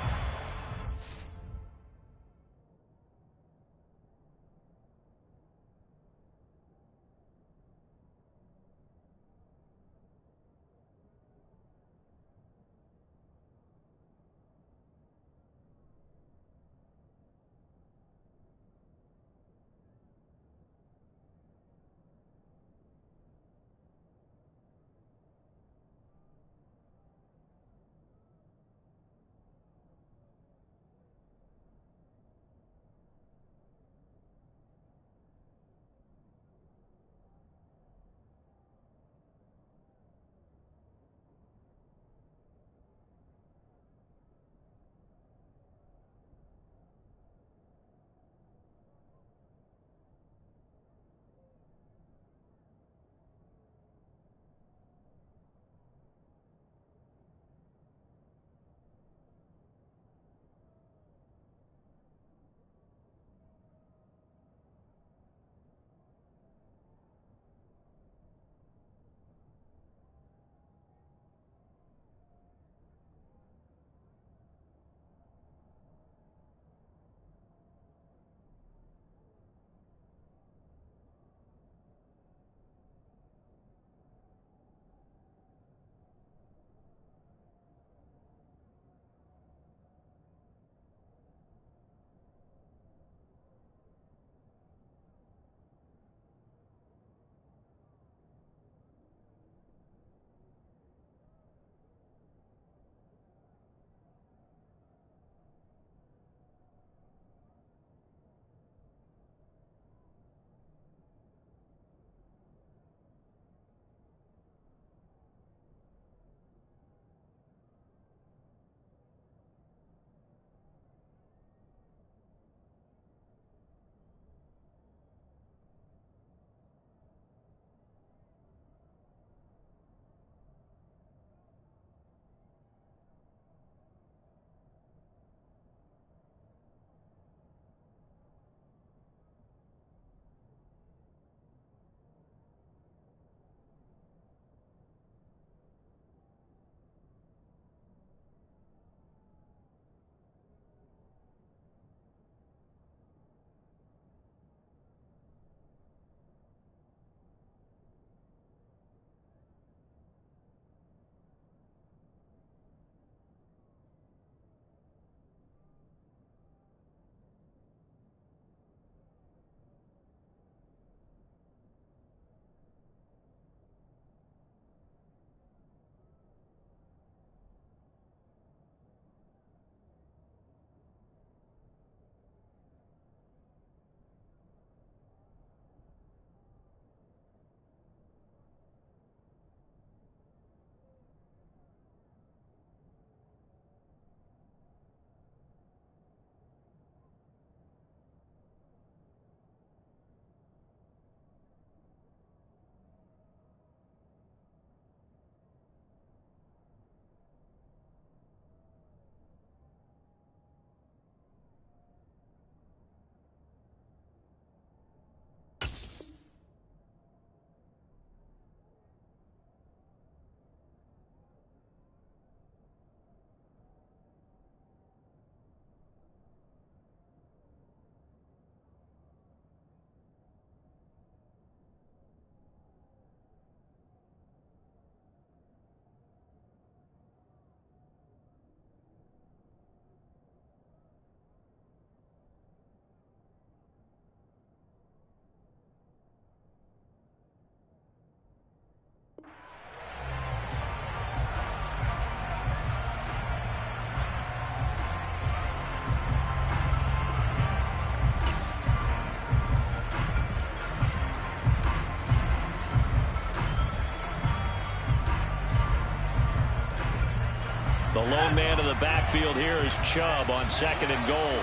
S3: lone man in the backfield here is Chubb on 2nd and goal.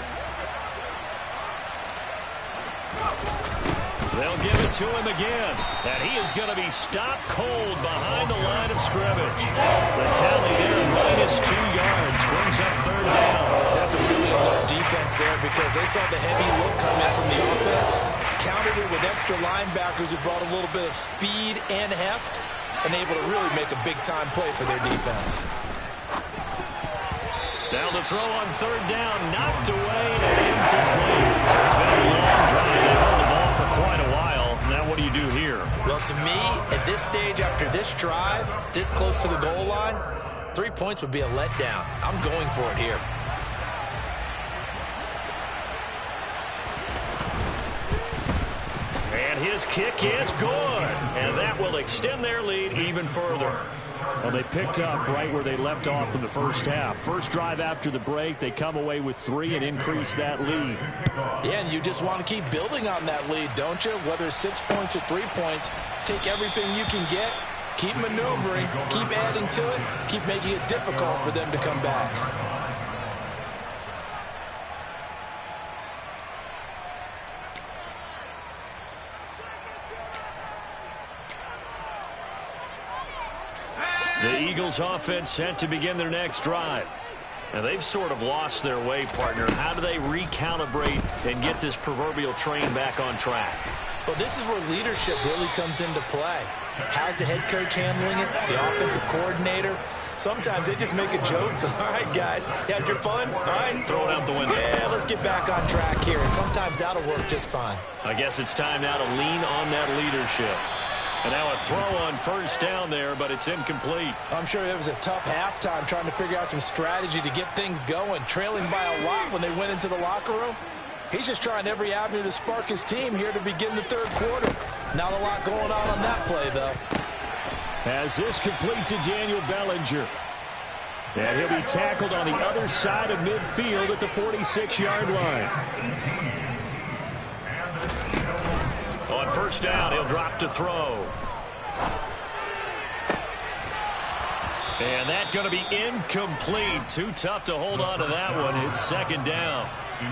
S3: They'll give it to him again, and he is going to be stopped cold behind the line of scrimmage. The tally there, -2 yards, brings up 3rd down.
S4: That's a really alert defense there because they saw the heavy look come in from the offense, countered it with extra linebackers who brought a little bit of speed and heft, and able to really make a big-time play for their defense.
S3: Now the throw on 3rd down, knocked away and incomplete. So it's been a long drive. They held the ball for quite a while. Now what do you do here?
S4: Well, to me, at this stage, after this drive, this close to the goal line, 3 points would be a letdown. I'm going for it here.
S3: And his kick is good. And that will extend their lead even further. Well, they picked up right where they left off in the first half. First drive after the break, they come away with 3 and increase that lead.
S10: Yeah, and you just want to keep building on that lead, don't you? Whether it's 6 points or 3 points, take everything you can get, keep maneuvering, keep adding to it, keep making it difficult for them to come back.
S3: The Eagles offense set to begin their next drive. And they've sort of lost their way, partner. How do they recalibrate and get this proverbial train back on track?
S4: Well, this is where leadership really comes into play. How's the head coach handling it? The offensive coordinator? Sometimes they just make a joke. All right, guys, you had your fun? All right.
S3: Throw it out the window.
S4: Yeah, let's get back on track here. And sometimes that'll work just fine.
S3: I guess it's time now to lean on that leadership. And now a throw on 1st down there, but it's incomplete.
S10: I'm sure it was a tough halftime trying to figure out some strategy to get things going, trailing by a lot when they went into the locker room. He's just trying every avenue to spark his team here to begin the 3rd quarter. Not a lot going on that play, though.
S3: As this complete to Daniel Bellinger. And he'll be tackled on the other side of midfield at the 46-yard line. On 1st down, he'll drop to throw. And that's going to be incomplete. Too tough to hold on to that one. It's 2nd down.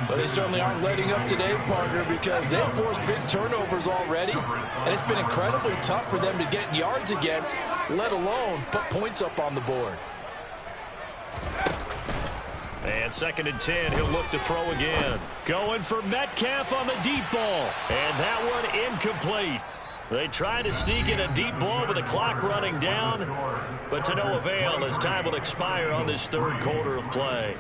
S10: But they certainly aren't letting up today, partner, because they've forced big turnovers already. And it's been incredibly tough for them to get yards against, let alone put points up on the board.
S3: And 2nd and 10, he'll look to throw again. Going for Metcalf on the deep ball. And that one incomplete. They try to sneak in a deep ball with the clock running down, but to no avail as time will expire on this 3rd quarter of play.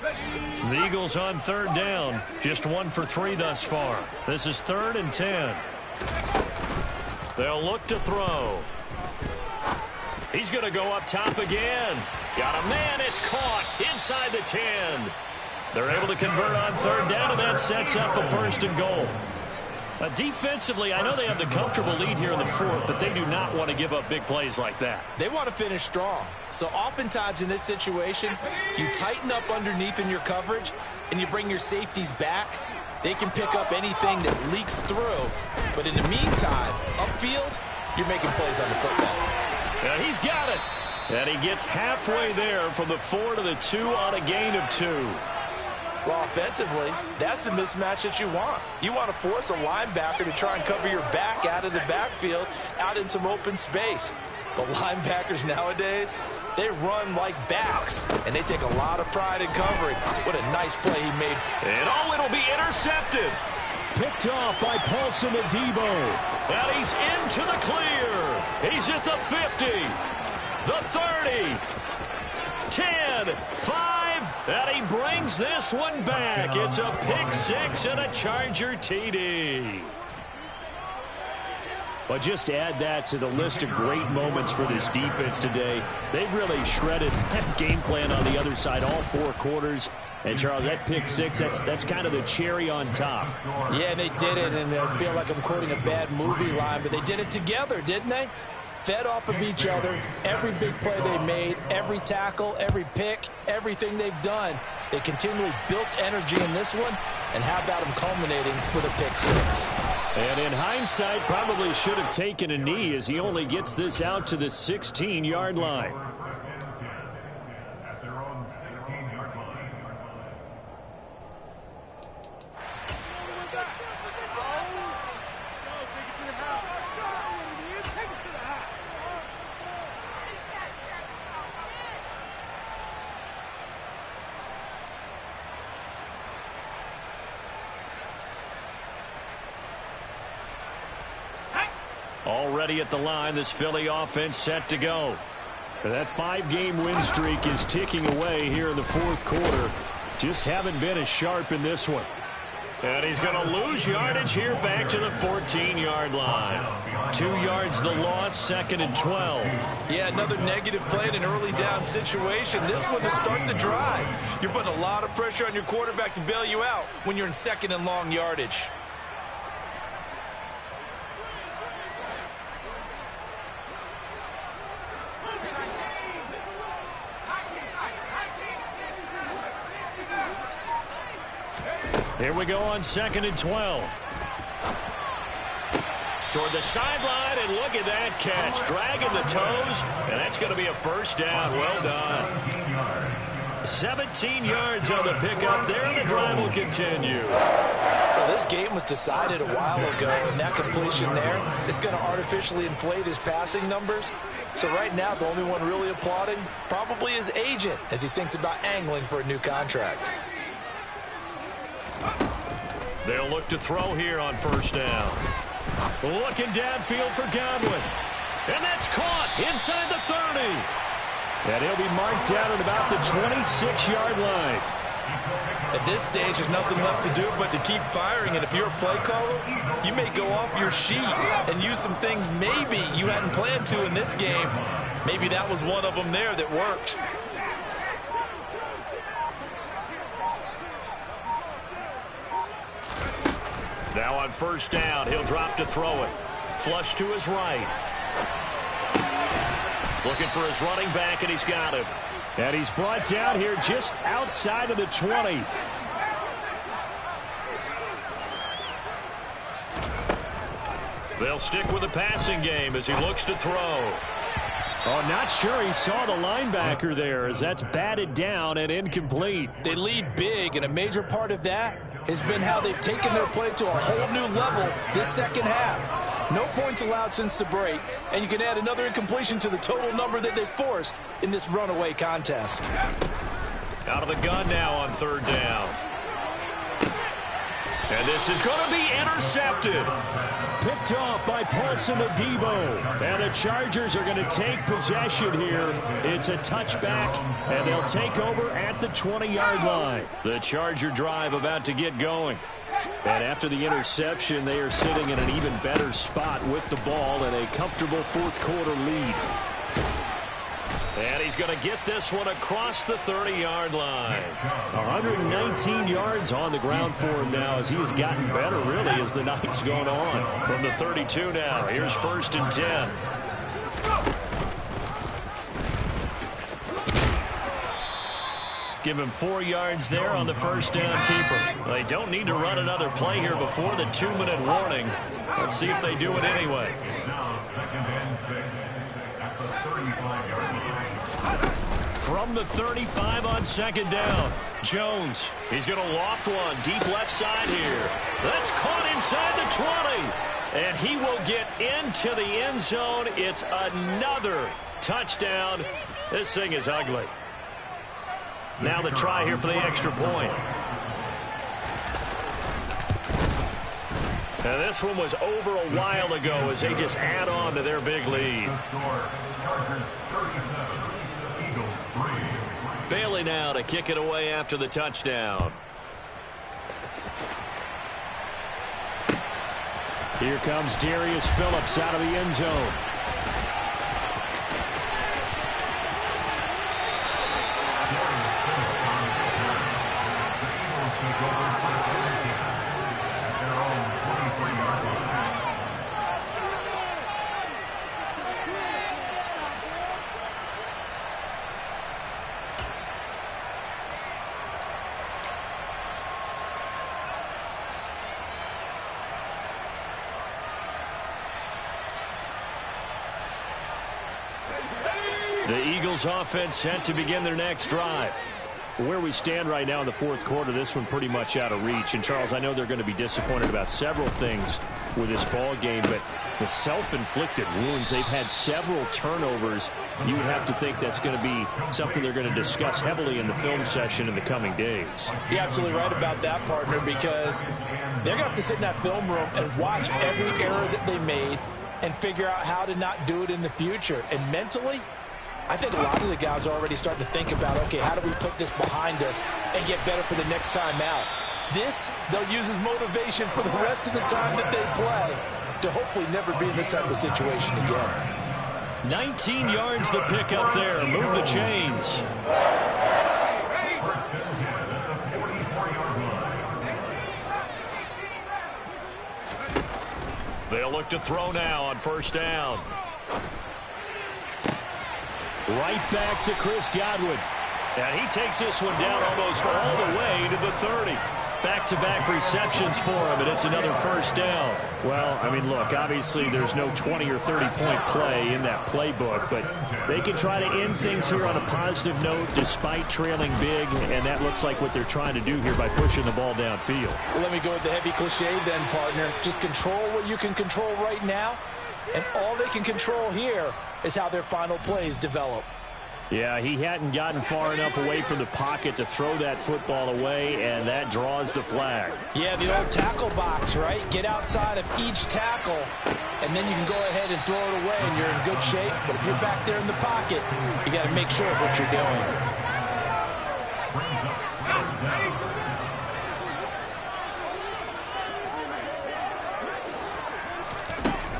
S3: The Eagles on 3rd down. Just 1 for 3 thus far. This is 3rd and 10. They'll look to throw. He's going to go up top again. Got a man. It's caught inside the 10. They're able to convert on 3rd down, and that sets up a 1st and goal. Defensively, I know they have the comfortable lead here in the 4th, but they do not want to give up big plays like that.
S4: They want to finish strong. So oftentimes in this situation, you tighten up underneath in your coverage, and you bring your safeties back. They can pick up anything that leaks through. But in the meantime, upfield, you're making plays on the football.
S3: And he's got it. And he gets halfway there from the 4 to the 2 on a gain of 2.
S10: Well, offensively, that's the mismatch that you want. You want to force a linebacker to try and cover your back out of the backfield, out in some open space. But linebackers nowadays, they run like backs, and they take a lot of pride in covering. What a nice play he made.
S3: And it'll be intercepted. Picked off by Paulson Adebo. And he's into the clear. He's at the 50, the 30, 10, 5, and he brings this one back. It's a pick 6 and a Charger TD. But just to add that to the list of great moments for this defense today, they've really shredded that game plan on the other side all 4 quarters. And, Charles, that pick 6, that's kind of the cherry on top.
S10: Yeah, they did it, and I feel like I'm quoting a bad movie line, but they did it together, didn't they? Fed off of each other, every big play they made, every tackle, every pick, everything they've done. They continually built energy in this one, and how about them culminating with a pick 6?
S3: And in hindsight, probably should have taken a knee as he only gets this out to the 16-yard line.
S11: At their own 16-yard line.
S3: Already at the line, this Philly offense set to go. That 5-game win streak is ticking away here in the fourth quarter. Just haven't been as sharp in this one. And he's going to lose yardage here back to the 14-yard line. 2 yards the loss, 2nd and 12.
S4: Yeah, another negative play in an early down situation. This one to start the drive. You're putting a lot of pressure on your quarterback to bail you out when you're in 2nd and long yardage.
S3: Here we go on 2nd and 12. Toward the sideline, and look at that catch. Dragging the toes, and that's going to be a first down. Well done. 17 yards on the pickup there, and the drive will continue.
S10: Well, this game was decided a while ago, and that completion there is going to artificially inflate his passing numbers. So right now, the only one really applauding probably his agent as he thinks about angling for a new contract.
S3: They'll look to throw here on first down. Looking downfield for Godwin. And that's caught inside the 30. And he'll be marked down at about the 26-yard line.
S4: At this stage, there's nothing left to do but to keep firing. And if you're a play caller, you may go off your sheet and use some things maybe you hadn't planned to in this game. Maybe that was one of them there that worked.
S3: Now on first down, he'll drop to throw it. Flush to his right. Looking for his running back, and he's got him. And he's brought down here just outside of the 20. They'll stick with the passing game as he looks to throw. Oh, not sure he saw the linebacker there as that's batted down and incomplete.
S10: They lead big, and a major part of that has been how they've taken their play to a whole new level this second half. No points allowed since the break, and you can add another incompletion to the total number that they've forced in this runaway contest.
S3: Out of the gun now on third down. And this is going to be intercepted. Picked off by Paulson Adebo. And the Chargers are going to take possession here. It's a touchback, and they'll take over at the 20-yard line. The Charger drive about to get going. And after the interception, they are sitting in an even better spot with the ball and a comfortable fourth quarter lead. And he's going to get this one across the 30-yard line. 119 yards on the ground for him now as he has gotten better, really, as the night's gone on. From the 32 now, here's 1st and 10. Give him 4 yards there on the first down keeper. They don't need to run another play here before the 2-minute warning. Let's see if they do it anyway.
S11: Now 2nd and 6 at the 35-yard line.
S3: From the 35 on 2nd down, Jones. He's going to loft one deep left side here. That's caught inside the 20. And he will get into the end zone. It's another touchdown. This thing is ugly. Now the try here for the extra point. And this one was over a while ago as they just add on to their big lead.
S11: Chargers 37, Eagles 3.
S3: Bailey now to kick it away after the touchdown. Here comes Darius Phillips out of the end zone. Eagles offense set to begin their next drive. Where we stand right now in the fourth quarter, this one pretty much out of reach. And, Charles, I know they're going to be disappointed about several things with this ball game, but the self-inflicted wounds, they've had several turnovers. You would have to think that's going to be something they're going to discuss heavily in the film session in the coming days.
S10: You're absolutely right about that, partner, because they're going to have to sit in that film room and watch every error that they made and figure out how to not do it in the future. And mentally, I think a lot of the guys are already starting to think about, okay, how do we put this behind us and get better for the next time out? This, they'll use as motivation for the rest of the time that they play to hopefully never be in this type of situation again.
S3: 19 yards the pick up there. Move the chains. They'll look to throw now on first down. Right back to Chris Godwin. And he takes this one down almost all the way to the 30. Back-to-back receptions for him, and it's another first down. Well, I mean, look, obviously there's no 20 or 30-point play in that playbook, but they can try to end things here on a positive note despite trailing big, and that looks like what they're trying to do here by pushing the ball downfield.
S10: Well, let me go with the heavy cliche then, partner. Just control what you can control right now, and all they can control here is how their final plays develop.
S3: Yeah, he hadn't gotten far enough away from the pocket to throw that football away, and that draws the flag.
S10: Yeah, the old tackle box, right? Get outside of each tackle, and then you can go ahead and throw it away, and you're in good shape. But if you're back there in the pocket, you got to make sure of what you're doing.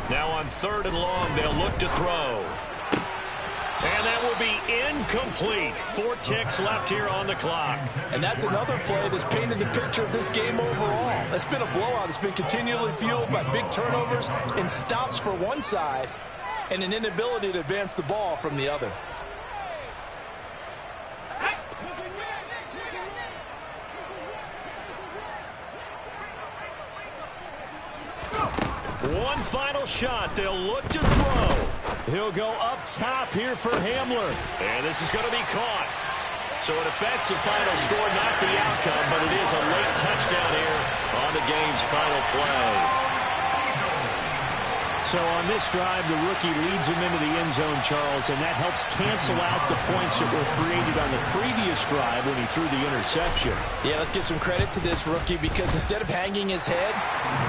S3: Now on 3rd and long, they'll look to throw. And that will be incomplete. 4 ticks left here on the clock.
S10: And that's another play that's painted the picture of this game overall. It's been a blowout. It's been continually fueled by big turnovers and stops for one side and an inability to advance the ball from the other.
S3: One final shot. They'll look to throw. He'll go up top here for Hamler. And this is going to be caught. So it affects the final score, not the outcome, but it is a late touchdown here on the game's final play. So on this drive, the rookie leads him into the end zone, Charles, and that helps cancel out the points that were created on the previous drive when he threw the interception.
S10: Yeah, let's give some credit to this rookie because instead of hanging his head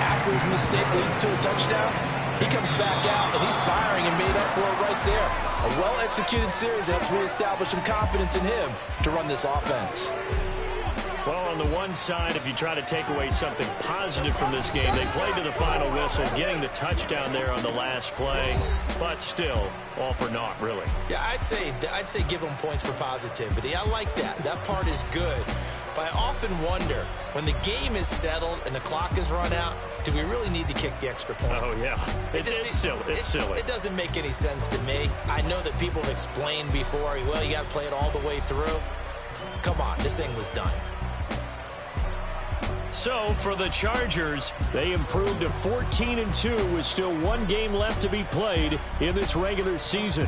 S10: after his mistake leads to a touchdown, he comes back out and he's firing and made up for it right there. A well-executed series helps reestablish some confidence in him to run this offense.
S3: Well, on the one side, if you try to take away something positive from this game, they played to the final whistle, getting the touchdown there on the last play, but still, all for naught, really.
S10: Yeah, I'd say give them points for positivity. I like that. That part is good. But I often wonder, when the game is settled and the clock is run out, do we really need to kick the extra point?
S3: Oh, yeah. It's silly. It's silly.
S10: It doesn't make any sense to me. I know that people have explained before, well, you got to play it all the way through. Come on, this thing was done.
S3: So, for the Chargers, they improved to 14-2 with still one game left to be played in this regular season.